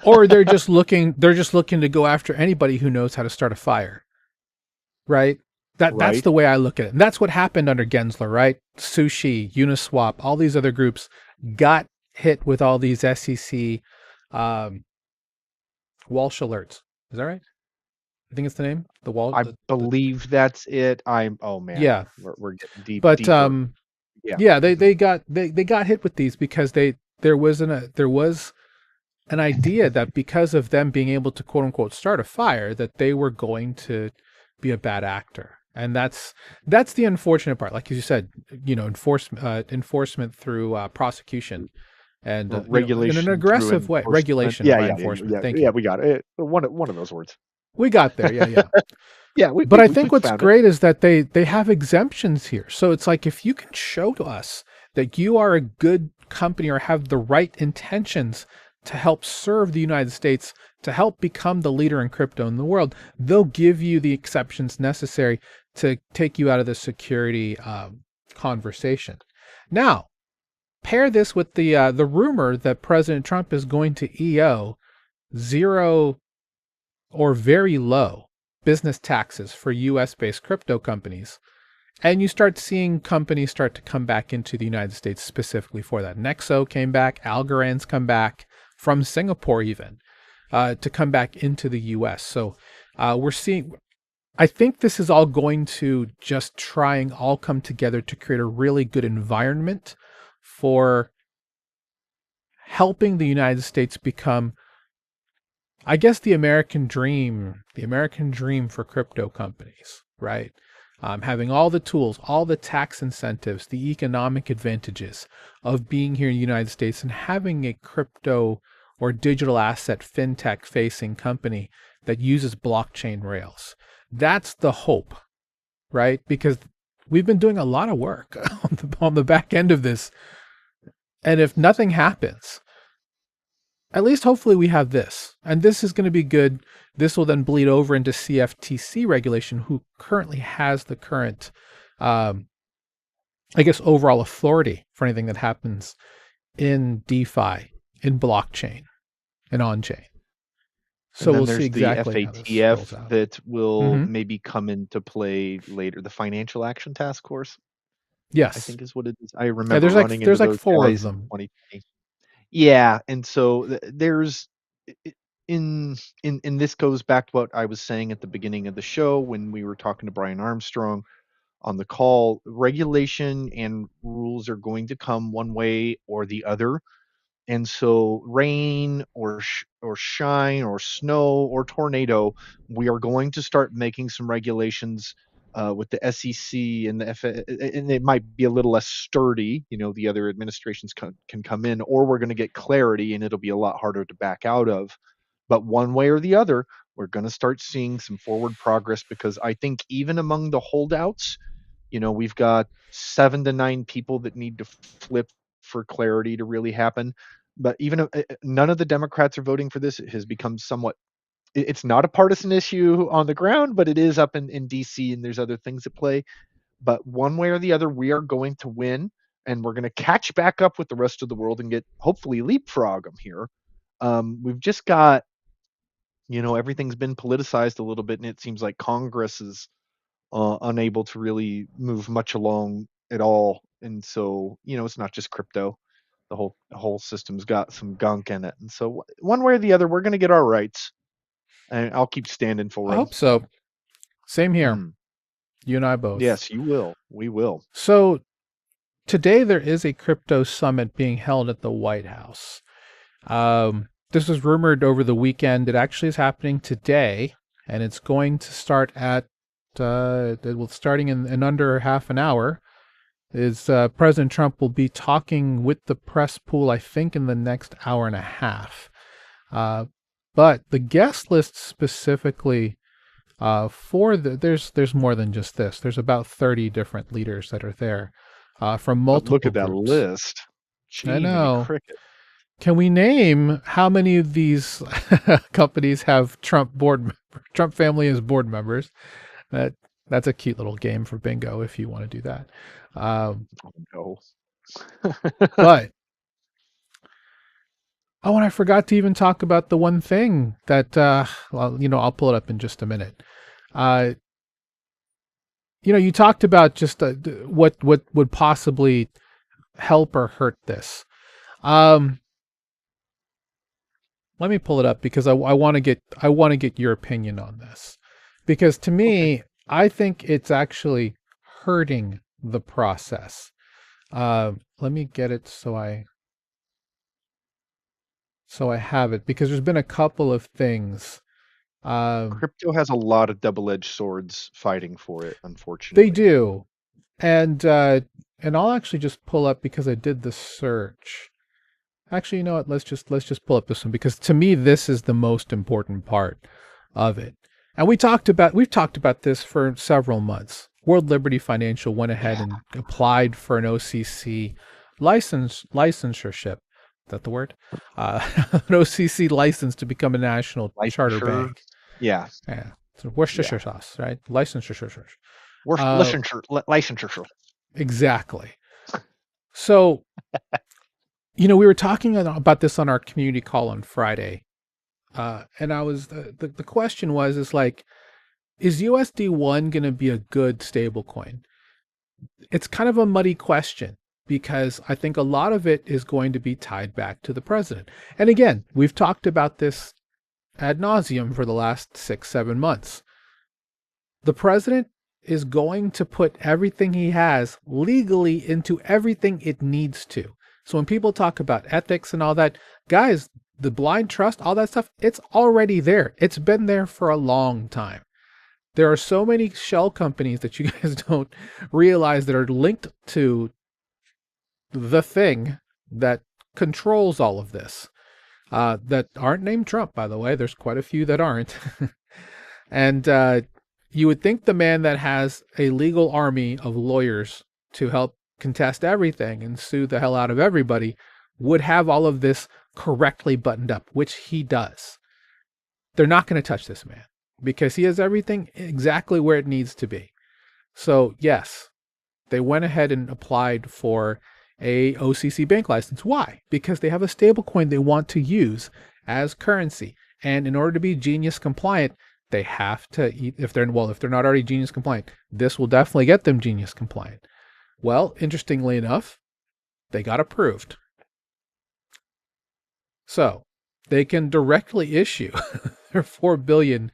Or they're just looking to go after anybody who knows how to start a fire. Right? That's the way I look at it. And that's what happened under Gensler, right? Sushi, Uniswap, all these other groups got hit with all these SEC Walsh alerts. Is that right? I think it's the name. The Walsh. I believe that's it. Oh man. Yeah. We're getting deep. But deeper. Yeah, they got hit with these because there was an idea that because of them being able to quote unquote start a fire, that they were going to be a bad actor. And that's the unfortunate part. Like you said, enforcement through prosecution and regulation in an aggressive way. Regulation by enforcement. Thank you. Yeah, we got it. One of those words. We got there. Yeah, yeah. Yeah. But I think what's great is that they have exemptions here. So it's like, if you can show to us that you are a good company or have the right intentions to help serve the United States, to help become the leader in crypto in the world, they'll give you the exceptions necessary to take you out of the security conversation. Now, pair this with the rumor that President Trump is going to EO zero or very low business taxes for US based crypto companies. And you start seeing companies start to come back into the United States specifically for that. Nexo came back, Algorand's come back from Singapore even to come back into the US. So we're seeing, I think this is all going to just try and all come together to create a really good environment for helping the United States become, I guess, the American dream for crypto companies, right? Having all the tools, all the tax incentives, the economic advantages of being here in the United States and having a crypto or digital asset fintech facing company that uses blockchain rails. That's the hope, right? Because we've been doing a lot of work on the back end of this. And if nothing happens, at least hopefully we have this. And this is going to be good. This will then bleed over into CFTC regulation, who currently has the current, I guess, overall authority for anything that happens in DeFi, in blockchain, and on chain. And So then we'll see there's the exactly how this rolls FATF out. that will Hmm. maybe come into play later. The Financial Action Task Force, I Yes. think is what it is. I Yeah, remember running into there's like those four of guys in them. 2020. Yeah, and so there's in this goes back to what I was saying at the beginning of the show when we were talking to Brian Armstrong on the call. Regulation and rules are going to come one way or the other. And so rain or shine or snow or tornado, we are going to start making some regulations with the SEC and the and it might be a little less sturdy. The other administrations can come in, or we're going to get clarity and it'll be a lot harder to back out of. But one way or the other, we're going to start seeing some forward progress, because I think even among the holdouts, we've got 7 to 9 people that need to flip for clarity to really happen. But even none of the Democrats are voting for this. It has become somewhat. It's not a partisan issue on the ground, but it is up in DC, and there's other things at play. But one way or the other, we are going to win, and we're going to catch back up with the rest of the world and get hopefully leapfrog them here. We've just got, everything's been politicized a little bit, and it seems like Congress is unable to really move much along at all. And so, it's not just crypto. The whole system's got some gunk in it. And so, one way or the other, we're going to get our rights, and I'll keep standing I for them. hope so. Same here. Mm. You and I both. Yes, you will. We will. So today there is a crypto summit being held at the White House. This was rumored over the weekend. It actually is happening today, and it's going to start at starting in under half an hour. Is President Trump will be talking with the press pool, I think, in the next hour and a half. Uh, but the guest list specifically for there's more than just this. There's about 30 different leaders that are there from But look multiple at that groups. list. I Gee, many know. cricket. Can we name how many of these companies have Trump family as board members? That that's a cute little game for bingo if you want to do that. Um, Oh, no. but oh, and I forgot to even talk about the one thing that well, I'll pull it up in just a minute. Uh, you talked about just what would possibly help or hurt this. Um, Let me pull it up because I want to get your opinion on this, because to Okay. me I think it's actually hurting the process. Let me get it so I have it, because there's been a couple of things. Um, Crypto has a lot of double-edged swords fighting for it, they unfortunately. do, and and I'll actually just pull up because I did the search. Actually, you know what? Let's just pull up this one, because to me this is the most important part of it. And we've talked about this for several months. World Liberty Financial went ahead Yeah. and applied for an OCC licensorship. Is that the word? An OCC license to become a national charter Licensure. bank. Yeah. Yeah. So Worcestershire Yeah. sauce, right? Licensure. Worst Uh, licensure. Licensure. exactly. So We were talking about this on our community call on Friday, and I was the question was is like, is USD1 going to be a good stable coin? It's kind of a muddy question because I think a lot of it is going to be tied back to the president. And again, we've talked about this ad nauseum for the last 6, 7 months. The president is going to put everything he has legally into everything it needs to. So when people talk about ethics and all that, guys, the blind trust, all that stuff, it's already there. It's been there for a long time. There are so many shell companies that you guys don't realize that are linked to the thing that controls all of this. That aren't named Trump, by the way. There's quite a few that aren't. And you would think the man that has a legal army of lawyers to help contest everything and sue the hell out of everybody would have all of this correctly buttoned up, which he does. They're not going to touch this man because he has everything exactly where it needs to be. So yes, they went ahead and applied for a OCC bank license. Why? Because they have a stable coin they want to use as currency. And in order to be Genius compliant, they have to if they're not already Genius compliant, this will definitely get them Genius compliant. Well, interestingly enough, they got approved. So they can directly issue their 4 billion.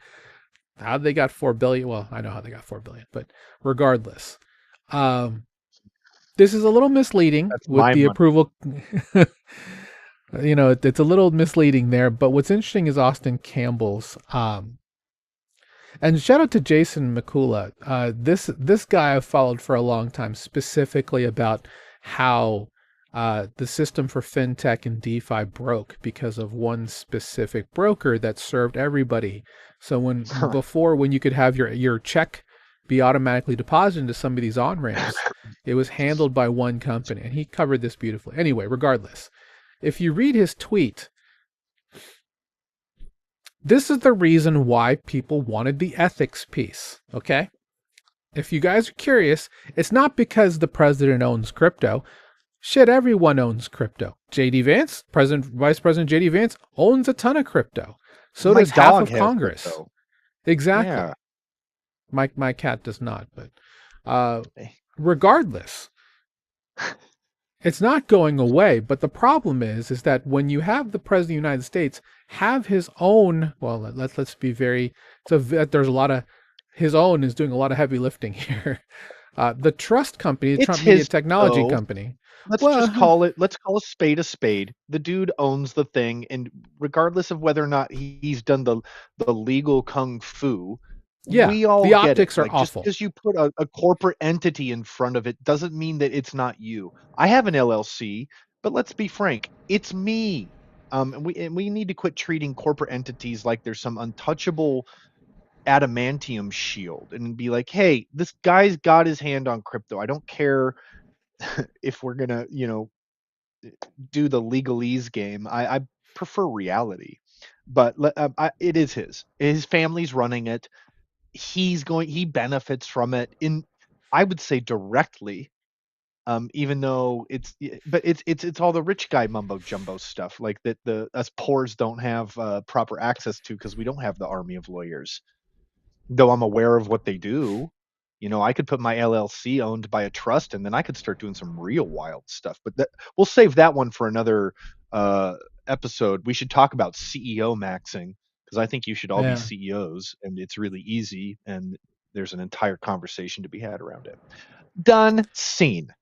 How they got 4 billion? Well, I know how they got 4 billion, but regardless, this is a little misleading That's with my the money. approval. It's a little misleading there, but what's interesting is Austin Campbell's. And shout out to Jason McCullough. This guy I've followed for a long time, specifically about how the system for fintech and DeFi broke because of one specific broker that served everybody. So when you could have your check be automatically deposited into some of these on ramps, it was handled by one company, and he covered this beautifully. Anyway, regardless, if you read his tweet, this is the reason why people wanted the ethics piece, okay? If you guys are curious, it's not because the president owns crypto. Shit, everyone owns crypto. JD Vance, Vice President JD Vance, owns a ton of crypto. So My does half dog of has Congress. crypto. Exactly. Yeah. My cat does not, but Eh. regardless, it's not going away. But the problem is that when you have the president of the United States have his own, well, let's be very, there's a lot of, his own is doing a lot of heavy lifting here. The trust company, the It's Trump Media his Technology though. Company. Let's Well, call a spade a spade. The dude owns the thing, and regardless of whether or not he's done the legal kung fu, yeah, we all the get it. optics are Like, just awful. because you put a corporate entity in front of it doesn't mean that it's not you. I have an LLC, but let's be frank, it's me. And we need to quit treating corporate entities like there's some untouchable adamantium shield and be like, hey, this guy's got his hand on crypto. I don't care if we're gonna, do the legalese game. I prefer reality, but it is his. His family's running it. He benefits from it in, I would say, directly. Even though but it's all the rich guy mumbo jumbo stuff like that the us poors don't have proper access to because we don't have the army of lawyers. Though I'm aware of what they do. I could put my LLC owned by a trust and then I could start doing some real wild stuff. But we'll save that one for another uh, episode. We should talk about CEO maxing because I think you should all be Yeah. CEOs and it's really easy and there's an entire conversation to be had around it. Done. Scene.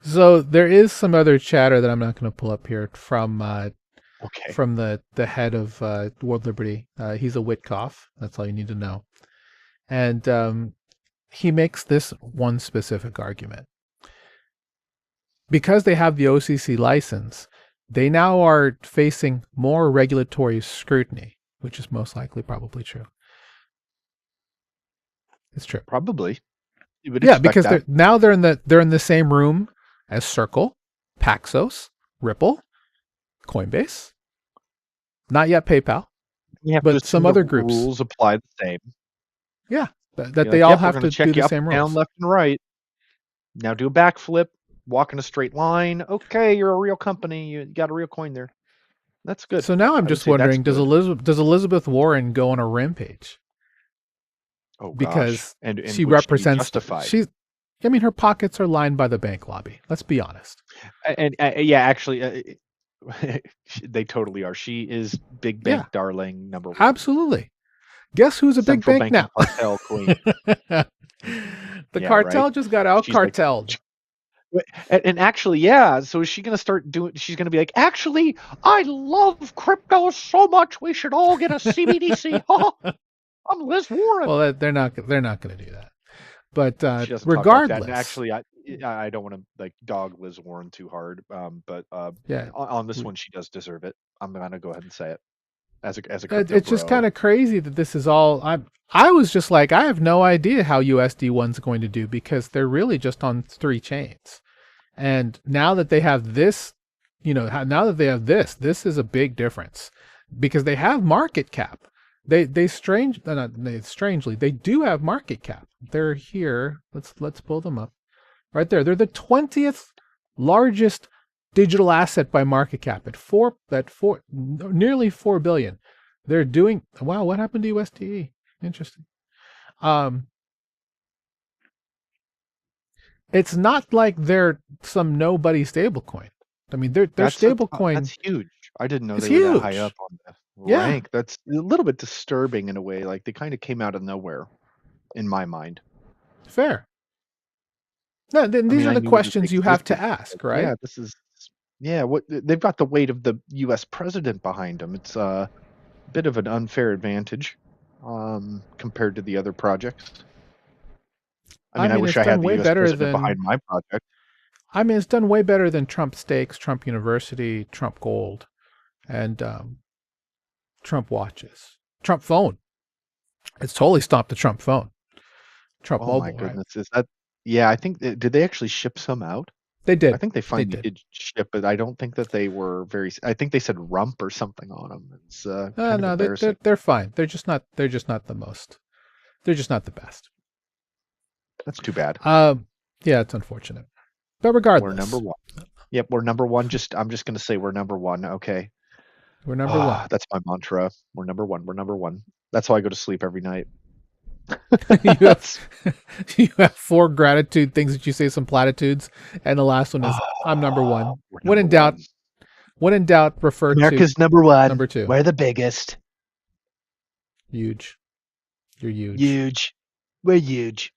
So there is some other chatter that I'm not going to pull up here Okay. from the head of World Liberty. He's a Witkoff. That's all you need to know. And he makes this one specific argument. Because they have the OCC license, they now are facing more regulatory scrutiny, which is most likely probably true. It's true. Probably. You would Yeah, expect because that. they're in the same room as Circle, Paxos, Ripple, Coinbase, not yet PayPal, We have to but some assume the other groups. rules apply the same. Yeah, that Be they like, all yep, we're have going to to do check the you up, same down, rules. left, and right. Now do a backflip. walk in a straight line. Okay, you're a real company. You got a real coin there. That's good. So now I'm I would just say that's wondering, good. Does Elizabeth Warren go on a rampage Oh gosh. because And she would she be represents justified? she's I mean her pockets are lined by the bank lobby. Let's be honest. And, yeah, actually, they totally are. She is big Yeah, bank darling number one. absolutely. Guess who's a big Central bank banking now? cartel queen. The Yeah, right. cartel just got out She's like, cartelled. and actually, yeah. So is she gonna start doing? She's gonna be like, actually, I love crypto so much. We should all get a CBDC. I'm Liz Warren. Well, they're not going to do that. But She doesn't talk like that. And regardless, actually, I don't want to like dog Liz Warren too hard. But yeah, on this one, she does deserve it. I'm gonna go ahead and say it as a crypto it's just kind bro. of crazy that this is all. I was just like, I have no idea how USD one's going to do because they're really just on 3 chains. And now that they have this, now that they have this is a big difference because they have market cap. Strangely, they do have market cap. They're here. Let's pull them up. Right there. They're the 20th largest digital asset by market cap nearly 4 billion. They're doing wow, what happened to USDE? Interesting. Um it's not like they're some nobody stablecoin. I mean, their stablecoin That's huge. I didn't know is they were that high up huge. on the Yeah, rank. That's a little bit disturbing in a way. Like they kind of came out of nowhere in my mind. fair. No, then I these mean, are I the knew it questions you have to existed. But ask, right? yeah, this is yeah. What they've got the weight of the U.S. president behind them. It's a bit of an unfair advantage compared to the other projects. I I mean, I mean, wish it's I had done the way U.S. better president behind than my project. I mean, it's done way better than Trump Stakes, Trump University, Trump Gold, and Trump watches, Trump phone. It's totally stopped the Trump phone, Trump Oh my mobile, right? goodness, is that? Yeah, I think did they actually ship some out? They I did, think they they finally did. did ship it. I don't think that they were very. I think they said rump or something on them. It's kind of No, embarrassing. they're fine. They're just not the most. They're just not the best. That's too bad. Yeah, it's unfortunate, but We're number regardless, one. Yep, we're number one. I'm just gonna say we're number one. Okay. we're number one. Ah, that's my mantra. We're number one. We're number one. That's how I go to sleep every night. you have That's you have 4 gratitude things that you say some platitudes, and the last one is I'm number one. we're number one. When in doubt, refer to America's number one. number 2. We're the biggest. Huge. You're huge. Huge. We're huge.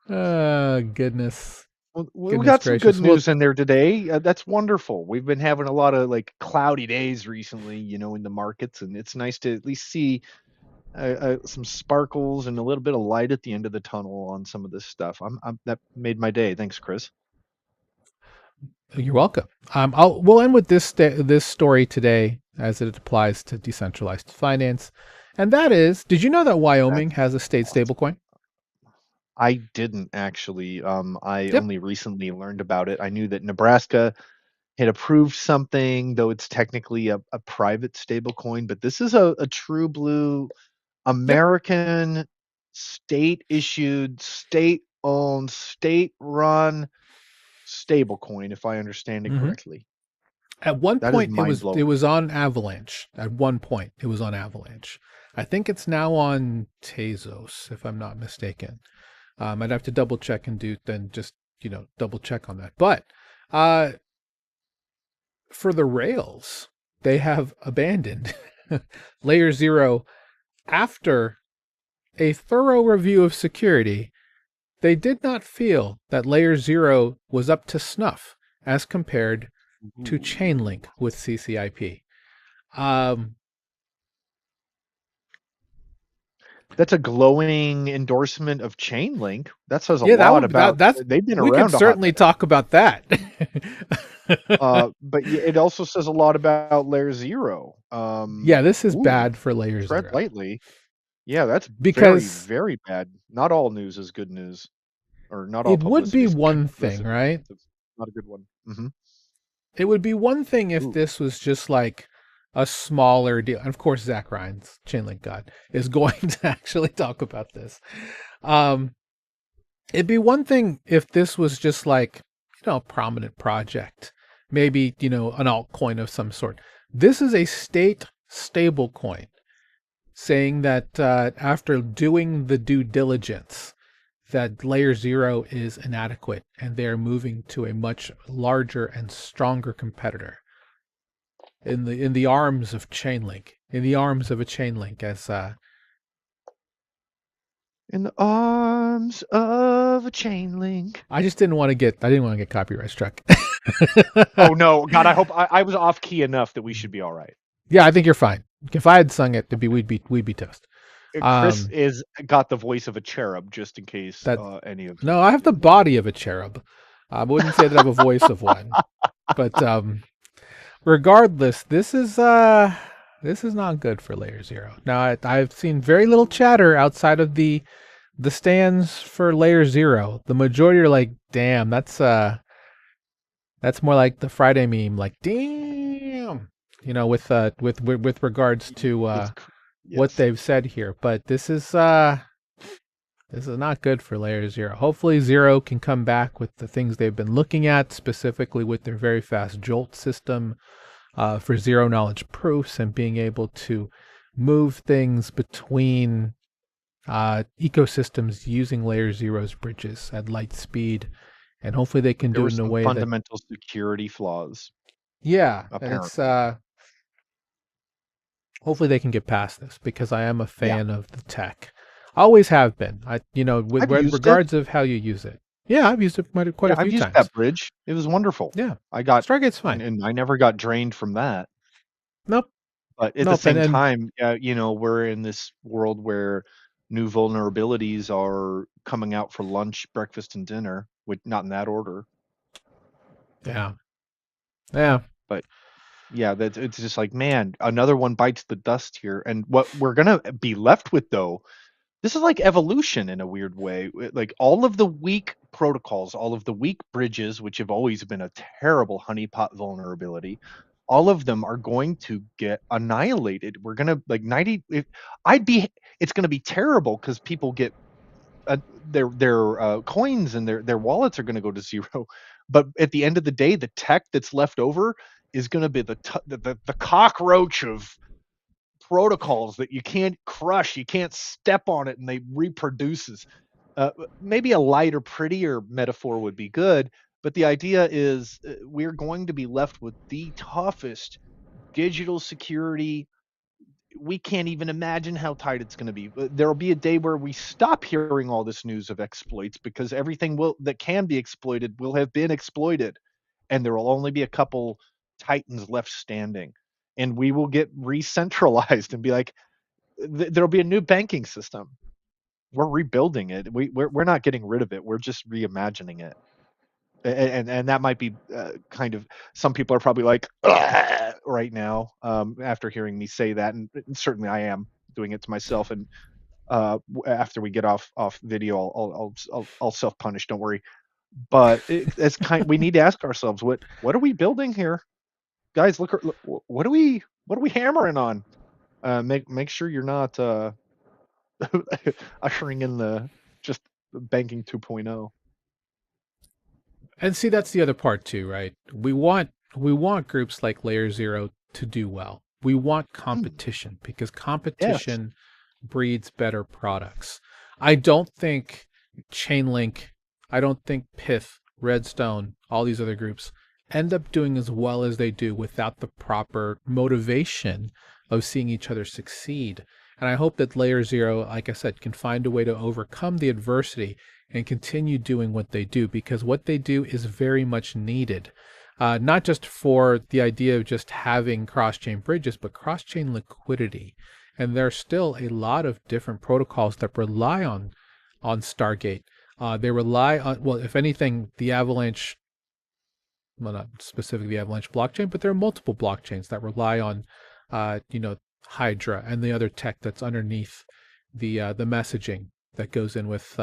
Goodness. Well, we Goodness got some good gracious. Well, news in there today. That's wonderful. We've been having a lot of like cloudy days recently, in the markets, and it's nice to at least see some sparkles and a little bit of light at the end of the tunnel on some of this stuff. That made my day. Thanks, Chris. you're welcome. We'll end with this story today as it applies to decentralized finance. And that is, did you know that Wyoming That's has a state awesome. stablecoin? I didn't actually. I Yep. only recently learned about it. I knew that Nebraska had approved something, though it's technically a private stablecoin, but this is a true blue Yep. American state issued, state owned, state run stablecoin, if I understand it hmm correctly. At one That is point, mind it blowing. was on Avalanche. At one point, it was on Avalanche. I think it's now on Tezos, if I'm not mistaken. I'd have to double check and double check on that. But uh, for the Rails, they have abandoned Layer Zero after a thorough review of security. They did not feel that Layer Zero was up to snuff as compared to Ooh. Chainlink with CCIP. Um, That's a glowing endorsement of Chainlink. That says a yeah, lot about that's they've been we could around a hot certainly minute. talk about that. But it also says a lot about Layer Zero. Yeah, this is Ooh, bad for Layer tread Zero lightly. Yeah, that's very, because very bad. Not all news is good news, or not all it would publicity be is good one thing, publicity. right? It's not a good one. It would be one thing if Ooh. this was just like a smaller deal. And of course, Zach Ryan's Chainlink God is going to actually talk about this. Um, It'd be one thing if this was just like, a prominent project, maybe, an altcoin of some sort. This is a state stable coin saying that after doing the due diligence, that layer zero is inadequate and they're moving to a much larger and stronger competitor in the arms of Chainlink, in the arms of a Chainlink, as In the arms of a chain link. I just didn't want to get copyright struck. Oh no, God! I hope I was off key enough that we should be all right. Yeah, I think you're fine. If I had sung it, we'd be toast. Chris Um, is got the voice of a cherub, just in case that any of No, I have the body of a cherub. I wouldn't say that I have a voice of one, but regardless, this is not good for Layer Zero. Now, I've seen very little chatter outside of the stands for Layer Zero. The majority are like, "Damn, that's more like the Friday meme, like, damn." With regards to what yes. they've said here, but this is not good for Layer Zero. Hopefully, Zero can come back with the things they've been looking at, specifically with their very fast Jolt system for zero knowledge proofs and being able to move things between ecosystems using Layer Zero's bridges at light speed. And hopefully, they can There do were it in a some way that, fundamental security flaws, yeah, and it's apparently. hopefully they can get past this because I am a Yeah, fan of the tech. Always have been. With I've used it. regards of how you use it. Yeah, I've used it quite Yeah, a I've few used times. that bridge. It was wonderful. Yeah, I got, Stargate's fine. and I never got drained from that. Nope, But at the nope, and same and time, we're in this world where new vulnerabilities are coming out for lunch, breakfast, and dinner, with not in that order. yeah, yeah. But yeah, that it's just like, man, another one bites the dust here. And what we're gonna be left with, though, this is like evolution in a weird way. Like all of the weak protocols, all of the weak bridges, which have always been a terrible honeypot vulnerability, all of them are going to get annihilated. We're gonna like 90. I'd be, it's gonna be terrible because people get uh, their coins and their wallets are gonna go to zero. But at the end of the day, the tech that's left over is gonna be the cockroach of protocols that you can't crush, you can't step on it, and they reproduces. Maybe a lighter, prettier metaphor would be good, but the idea is we're going to be left with the toughest digital security. We can't even imagine how tight it's going to be. There'll be a day where we stop hearing all this news of exploits because everything will that can be exploited will have been exploited, and there will only be a couple titans left standing, and we will get re-centralized and be like, there'll be a new banking system. We're rebuilding it. We're not getting rid of it. We're just reimagining it. And that might be kind of, some people are probably like, "Ugh," right now after hearing me say that, and certainly I am doing it to myself. And after we get off video, I'll self punish. Don't worry. But it's we need to ask ourselves, what are we building here, guys? Look, what are we hammering on? Make sure you're not ushering in the just banking 2.0. And see, that's the other part too, right? We want groups like Layer Zero to do well. We want Mm, competition because yes. competition breeds better products. I don't think Chainlink, I don't think Pith, Redstone, all these other groups end up doing as well as they do without the proper motivation of seeing each other succeed. And I hope that Layer Zero, like I said, can find a way to overcome the adversity and continue doing what they do because what they do is very much needed. Not just for the idea of just having cross chain bridges, but cross chain liquidity. And there are still a lot of different protocols that rely on Stargate. They rely on, well, if anything, the Avalanche, well, not specifically the Avalanche blockchain, but there are multiple blockchains that rely on, Hydra and the other tech that's underneath the messaging that goes in with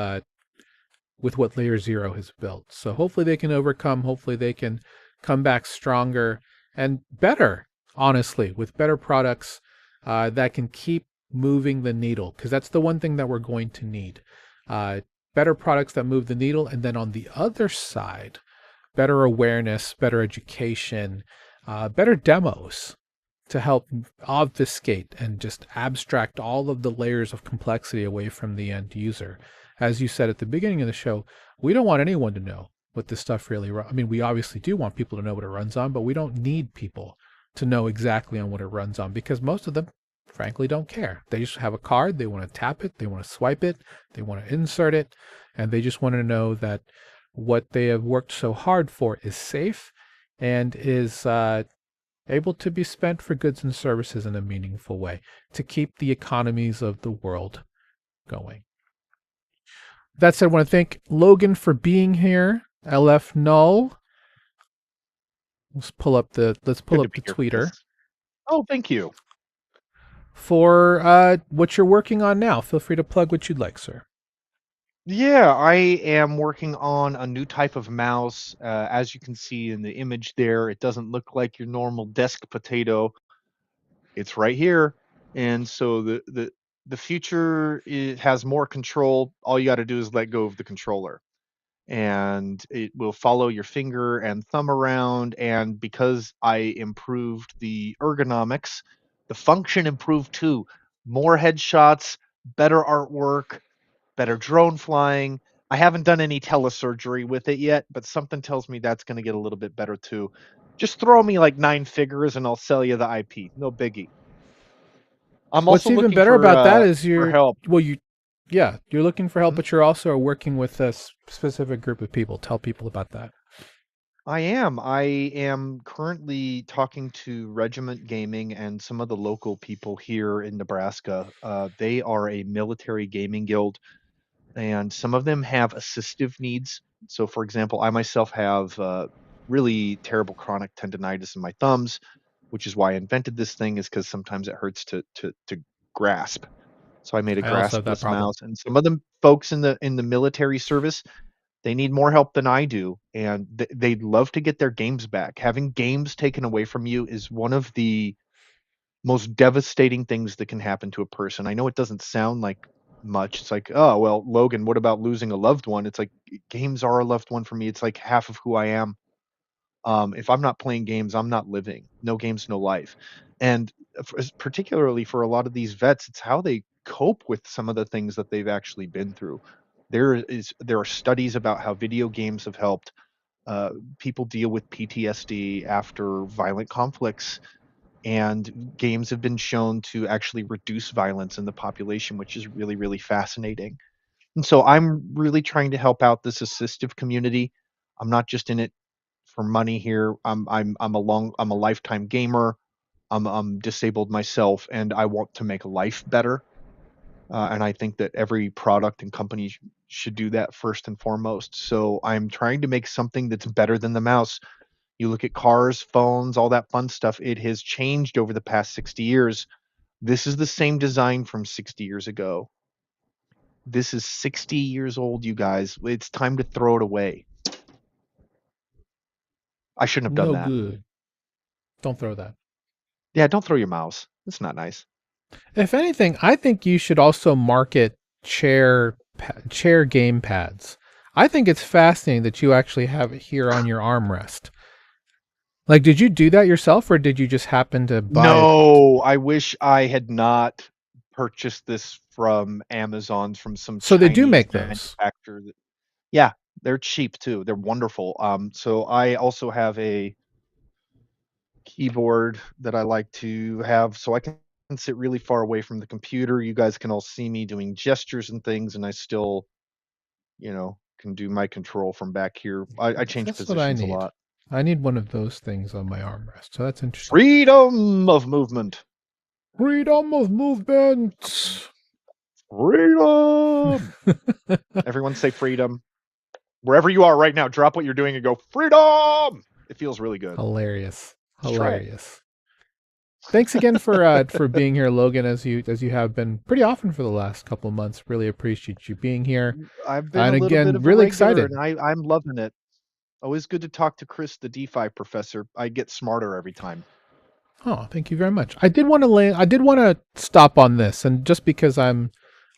what Layer Zero has built. So hopefully they can overcome. Hopefully they can come back stronger and better, honestly, with better products that can keep moving the needle. Because that's the one thing that we're going to need. better products that move the needle, and then on the other side, better awareness, better education, better demos to help obfuscate and just abstract all of the layers of complexity away from the end user. As you said at the beginning of the show, we don't want anyone to know what this stuff really runs. I mean, we obviously do want people to know what it runs on, but we don't need people to know exactly on what it runs on because most of them, frankly, don't care. They just have a card, they want to tap it, they want to swipe it, they want to insert it, and they just want to know that what they have worked so hard for is safe and is able to be spent for goods and services in a meaningful way to keep the economies of the world going. That said, I want to thank Logan for being here. LF Null. Let's pull up the Good to be here, tweeter Chris. Oh, thank you. for what you're working on now. Feel free to plug what you'd like, sir. Yeah, I am working on a new type of mouse. As you can see in the image there, it doesn't look like your normal desk potato. It's right here. And so the future, it has more control. All you got to do is let go of the controller. And it will follow your finger and thumb around. And because I improved the ergonomics, the function improved too. More headshots, better artwork, better drone flying. I haven't done any telesurgery with it yet, but something tells me that's going to get a little bit better too. Just throw me like 9 figures and I'll sell you the IP. No biggie. I'm What's also even looking better about that is for help. you're looking for help, Mhm. but you're also working with a specific group of people. Tell people about that. I am. I am currently talking to Regiment Gaming and some of the local people here in Nebraska. They are a military gaming guild, and some of them have assistive needs. So, for example, I myself have really terrible chronic tendonitis in my thumbs, which is why I invented this thing. Is because sometimes it hurts to grasp. So I made a I also have that graspless problem. mouse, and some of the folks in the military service, they need more help than I do, and they'd love to get their games back. Having games taken away from you is one of the most devastating things that can happen to a person. I know it doesn't sound like much. It's like, oh, well, Logan, what about losing a loved one? It's like games are a loved one for me. It's like half of who I am. If I'm not playing games, I'm not living. No games, no life. And particularly for a lot of these vets, it's how they cope with some of the things that they've actually been through. There are studies about how video games have helped people deal with PTSD after violent conflicts, and games have been shown to actually reduce violence in the population, which is really, really fascinating. And so I'm really trying to help out this assistive community. I'm not just in it for money here. I'm a lifetime gamer. I'm disabled myself, and I want to make life better. And I think that every product and company should do that first and foremost. So I'm trying to make something that's better than the mouse. You look at cars, phones, all that fun stuff. It has changed over the past 60 years. This is the same design from 60 years ago. This is 60 years old, you guys. It's time to throw it away. I shouldn't have done No that. good. Don't throw that. Yeah, don't throw your mouse. It's not nice. If anything, I think you should also market chair game pads. I think it's fascinating that you actually have it here on your armrest. Like, did you do that yourself, or did you just happen to buy it? No, I wish I had not purchased this from Amazon from some So they do Chinese make those. manufacturer. Yeah, they're cheap too. They're wonderful. So I also have a keyboard that I like to have so I can sit really far away from the computer. You guys can all see me doing gestures and things, and I still, can do my control from back here. I change That's what I positions a need. lot. I need one of those things on my armrest. So that's interesting. Freedom of movement. Freedom of movement. Freedom. Everyone say freedom. Wherever you are right now, drop what you're doing and go freedom. It feels really good. Hilarious. Let's try it. Hilarious. Thanks again for being here, Logan, as you have been pretty often for the last couple of months. Really appreciate you being here. I've been a And little bit again, of a really regular, excited. and I'm loving it. Always good to talk to Chris, the DeFi professor. I get smarter every time. Oh, thank you very much. I did want to stop on this, and just because I'm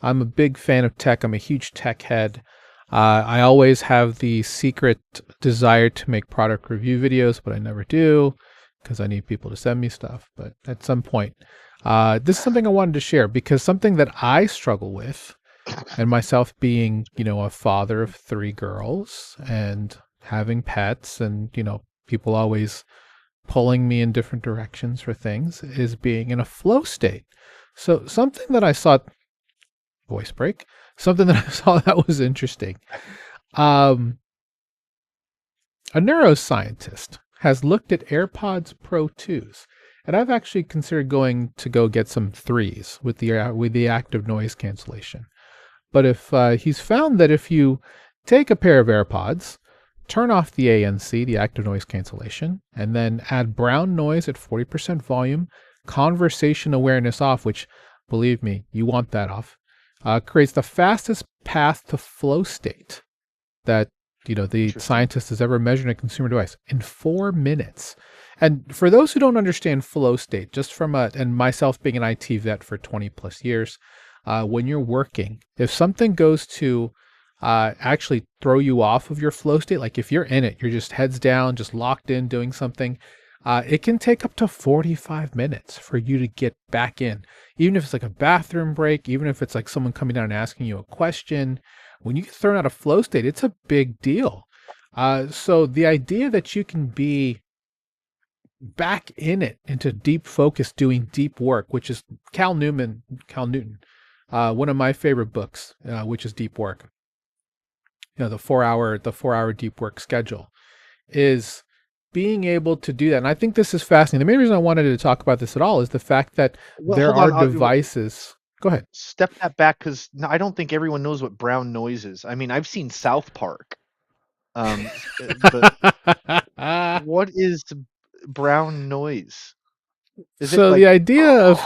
a big fan of tech, I'm a huge tech head. I always have the secret desire to make product review videos, but I never do because I need people to send me stuff. But at some point, this is something I wanted to share because something that I struggle with, and myself being, a father of three girls and having pets, and, people always pulling me in different directions for things, is being in a flow state. So something that I saw, voice break, something that I saw that was interesting. Um, a neuroscientist has looked at AirPods Pro 2s, and I've actually considered going to go get some threes with the active noise cancellation. But if he's found that if you take a pair of AirPods, turn off the ANC, the active noise cancellation, and then add brown noise at 40% volume, conversation awareness off, which, believe me, you want that off, creates the fastest path to flow state that the Interesting. scientist has ever measured in a consumer device in 4 minutes. And for those who don't understand flow state, just from and myself being an IT vet for 20 plus years, when you're working, if something goes to actually throw you off of your flow state, like if you're in it, you're just heads down, just locked in doing something, it can take up to 45 minutes for you to get back in. Even if it's like a bathroom break, even if it's like someone coming down and asking you a question, when you get thrown out of flow state, it's a big deal. So the idea that you can be back in it into deep focus, doing deep work, which is Cal Newton, one of my favorite books, which is Deep Work. The 4 hour deep work schedule is being able to do that. And I think this is fascinating. The main reason I wanted to talk about this at all is the fact that Well, there hold are on. devices. Go ahead. Step that back because I don't think everyone knows what brown noise is. I mean, I've seen South Park, but what is brown noise? Is it So the like idea of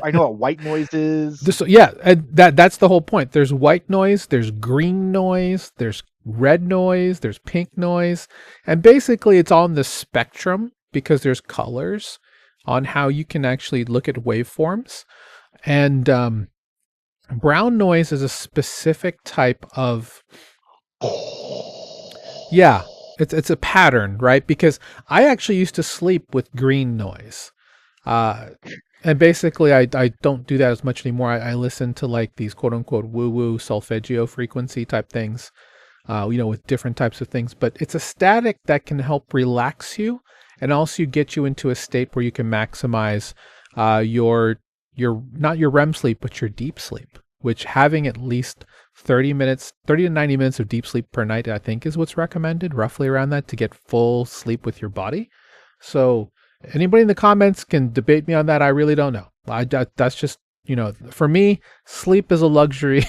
I know what white noise is? this, yeah, and that's the whole point. There's white noise, there's green noise, there's red noise, there's pink noise, and basically it's on the spectrum because there's colors on how you can actually look at waveforms. And brown noise is a specific type of, yeah, it's a pattern, right? Because I actually used to sleep with green noise. Uh, and basically, I don't do that as much anymore. I listen to like these quote unquote woo woo solfeggio frequency type things, with different types of things. But it's a static that can help relax you and also get you into a state where you can maximize your not your REM sleep, but your deep sleep. Which having at least 30 to 90 minutes of deep sleep per night, I think, is what's recommended, roughly around that, to get full sleep with your body. So anybody in the comments can debate me on that. I really don't know. That's just, for me, sleep is a luxury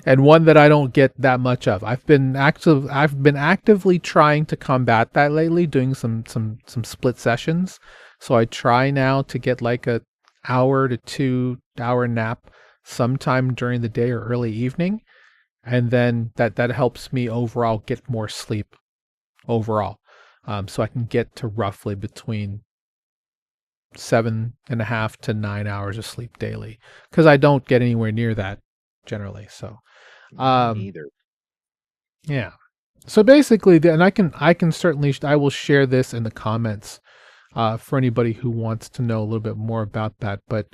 and one that I don't get that much of. I've been actively trying to combat that lately, doing some split sessions. So I try now to get like a hour to 2 hour nap sometime during the day or early evening. And then that helps me overall get more sleep overall. So I can get to roughly between 7.5 to 9 hours of sleep daily because I don't get anywhere near that generally. So, Me um, neither. yeah. So basically, and I will share this in the comments for anybody who wants to know a little bit more about that. But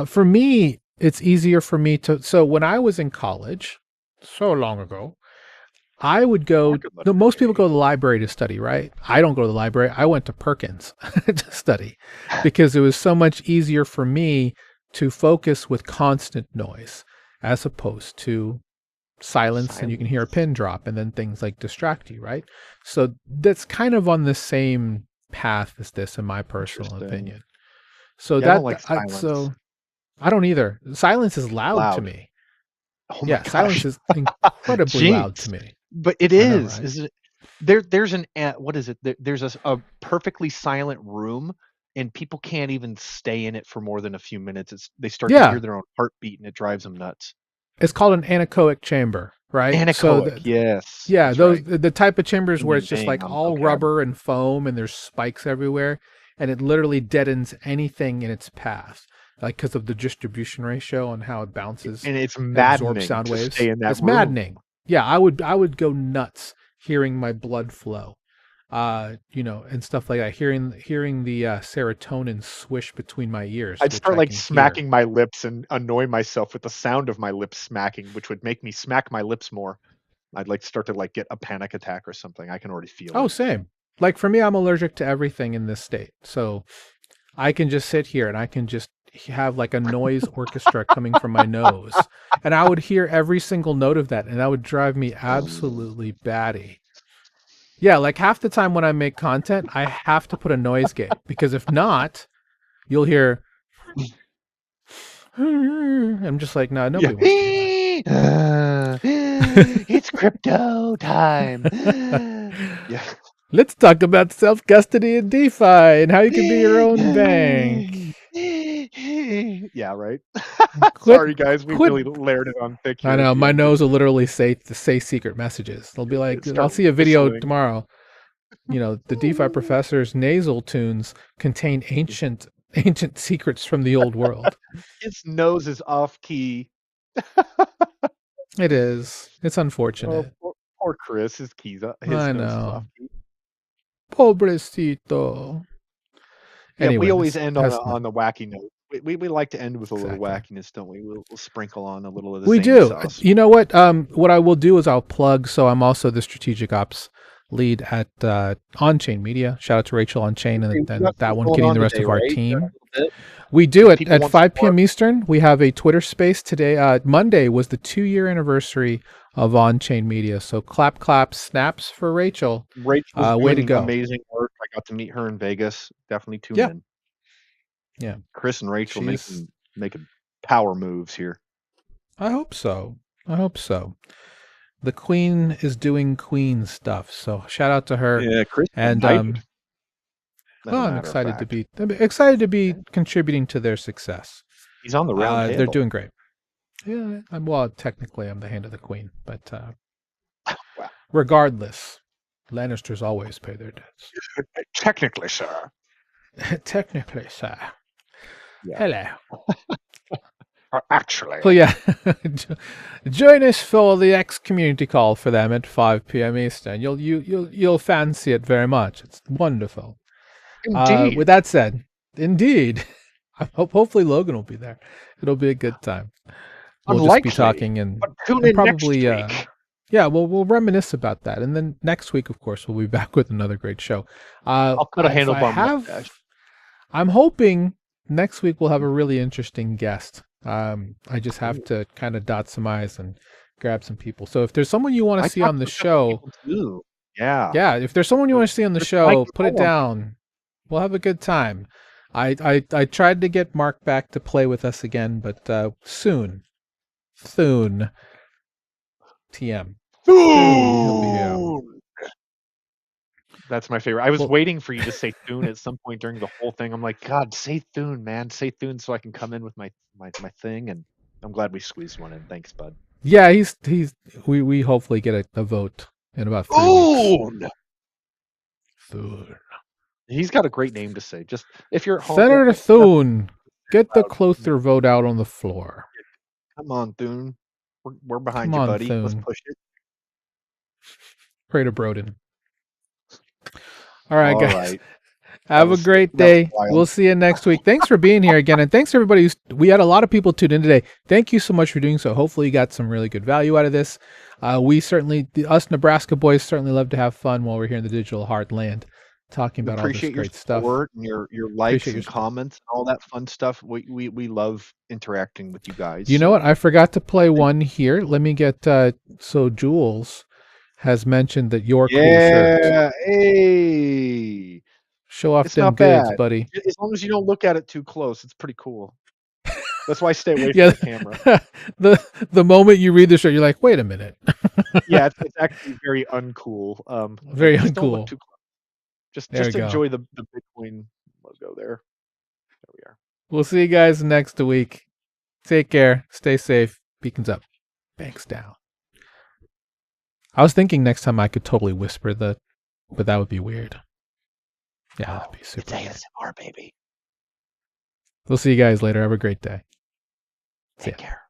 for me, it's easier for me to. So when I was in college, so long ago, I would go. Back in the No, most people day. go to the library to study, right? I don't go to the library. I went to Perkins to study because it was so much easier for me to focus with constant noise as opposed to silence and you can hear a Silence. pin drop and then things like distract you, right? So that's kind of on the same path as this, in my personal Interesting. opinion. So Yeah, I don't like silence. I don't either. Silence is It's loud to loud. me. Oh my Yeah, silence gosh. is incredibly loud to Jeez. me. But it I know, is, right? isn't it? There's an what is it? There's a perfectly silent room and people can't even stay in it for more than a few minutes. They start to hear Yeah, their own heartbeat and it drives them nuts. it's called an anechoic chamber, right? So Anechoic, yes, yeah, that's right. the type of chambers Ding where ding it's just ding like on all vocab. rubber and foam and there's spikes everywhere and it literally deadens anything in its path, like because of the distribution ratio and how it bounces And it's and absorbs maddening sound to stay waves. in that It's room. maddening. Yeah, I would go nuts hearing my blood flow. And stuff like that. Hearing the serotonin swish between my ears, I'd which start I like can hear. smacking my lips and annoy myself with the sound of my lips smacking, which would make me smack my lips more. I'd like start to like get a panic attack or something. I can already feel Oh, it. same. Like for me, I'm allergic to everything in this state. So I can just sit here and I can just have like a noise orchestra coming from my nose. And I would hear every single note of that, and that would drive me absolutely batty. Yeah, like half the time when I make content, I have to put a noise gate because if not, you'll hear. I'm just like, no, Yeah. nobody wants to hear It's crypto time. that. Yeah. Let's talk about self custody and DeFi and how you can be your own bank. Yeah, right. Quit, Sorry, guys. We quit. really layered it on thick I here at know the my end. Just nose will literally say secret messages. They'll be like, "I'll start see a video whistling. tomorrow." The DeFi professor's nasal tunes contain ancient secrets from the old world. His nose is off key. It is. It's Oh, unfortunate. poor Chris. His I nose is off know. key. Pobrecito. Yeah, we Anyway, always this end has not. on the wacky note. We like to end with a little Exactly. wackiness, don't we? We'll sprinkle on a little of the We zany do. sauce. You know what? What I will do is I'll plug. So I'm also the strategic ops lead at On-Chain Media. Shout out to Rachel On-Chain Okay, and we then got that something one going getting on the rest today, of our right? A team. little bit. We do If it people at want some 5 more, p.m. Eastern. We have a Twitter space today. Monday was the 2-year anniversary of On-Chain Media. So clap, clap, snaps for Rachel. Rachel's Way to doing go. amazing work. I got to meet her in Vegas. Definitely tune Yeah. in. Yeah. Chris and Rachel She's, making power moves here. I hope so. I hope so. The queen is doing queen stuff. So shout out to her. Yeah, Chris got And knighted, as a well, I'm matter of excited to fact. be Yeah, contributing to their success. he's on the round They're table. doing great. Yeah, technically I'm the hand of the queen, but Wow. regardless, Lannisters always pay their debts. Technically, sir. Technically, sir. Yeah. Hello. Actually. Well, yeah. Join us for the X community call for them at 5 p.m. Eastern. You'll fancy it very much. It's wonderful. Indeed. With that said, indeed, hopefully Logan will be there. It'll be a good time. We'll just be Unlikely. talking But tune and in next probably week. yeah, we'll reminisce about that. And then next week, of course, we'll be back with another great show. I'll cut a If I handlebar have, mustache. I'm hoping next week we'll have a really interesting guest. I just have Ooh. to kind of dot some I's and grab some people. So if there's someone you want to I see talked on the to a couple show, people too. Yeah. yeah, if there's someone you want to see on the Chris and Mike show, was put it all on. down. We'll have a good time. I tried to get Mark back to play with us again, but soon, TM, soon he'll be here. Thune! That's my favorite. I was Well, waiting for you to say Thune at some point during the whole thing. I'm like, God, say Thune, man. Say Thune so I can come in with my thing. And I'm glad we squeezed one in. Thanks, bud. yeah, he's we hopefully get a vote in about 3 weeks. Thune! Thune. He's got a great name to say. Just if you're at home, Senator Thune, get the loud. closer vote out on the floor. Come on, Thune. We're behind Come you, on, buddy. Let's Thune. push it. Pray to Broden. All right, All guys. right. Have a great That was day. wild. We'll see you next week. Thanks for being here again. And thanks everybody. We had a lot of people tuned in today. Thank you so much for doing so. Hopefully you got some really good value out of this. We certainly, us Nebraska boys certainly love to have fun while we're here in the digital heartland talking We about all this appreciate your great stuff. support and your likes Appreciate your and support. comments and all that fun stuff. We love interacting with you guys. You know so. what? I forgot to play one here. Let me get, so Jules has mentioned that your cool shirt. Yeah. Hey. Show off It's them not goods, bad. buddy. As long as you don't look at it too close, it's pretty cool. That's why I stay away from Yeah. the camera. the moment you read the shirt, you're like, wait a minute. Yeah, it's actually very uncool. Very Just don't look uncool. too close. There we Just go. enjoy the Bitcoin logo there. There we are. We'll see you guys next week. Take care. Stay safe. Beacons up. Banks down. I was thinking next time I could totally whisper but that would be weird. Yeah, that'd be super weird. ASMR, baby. We'll see you guys later. Have a great day. See Take ya. care.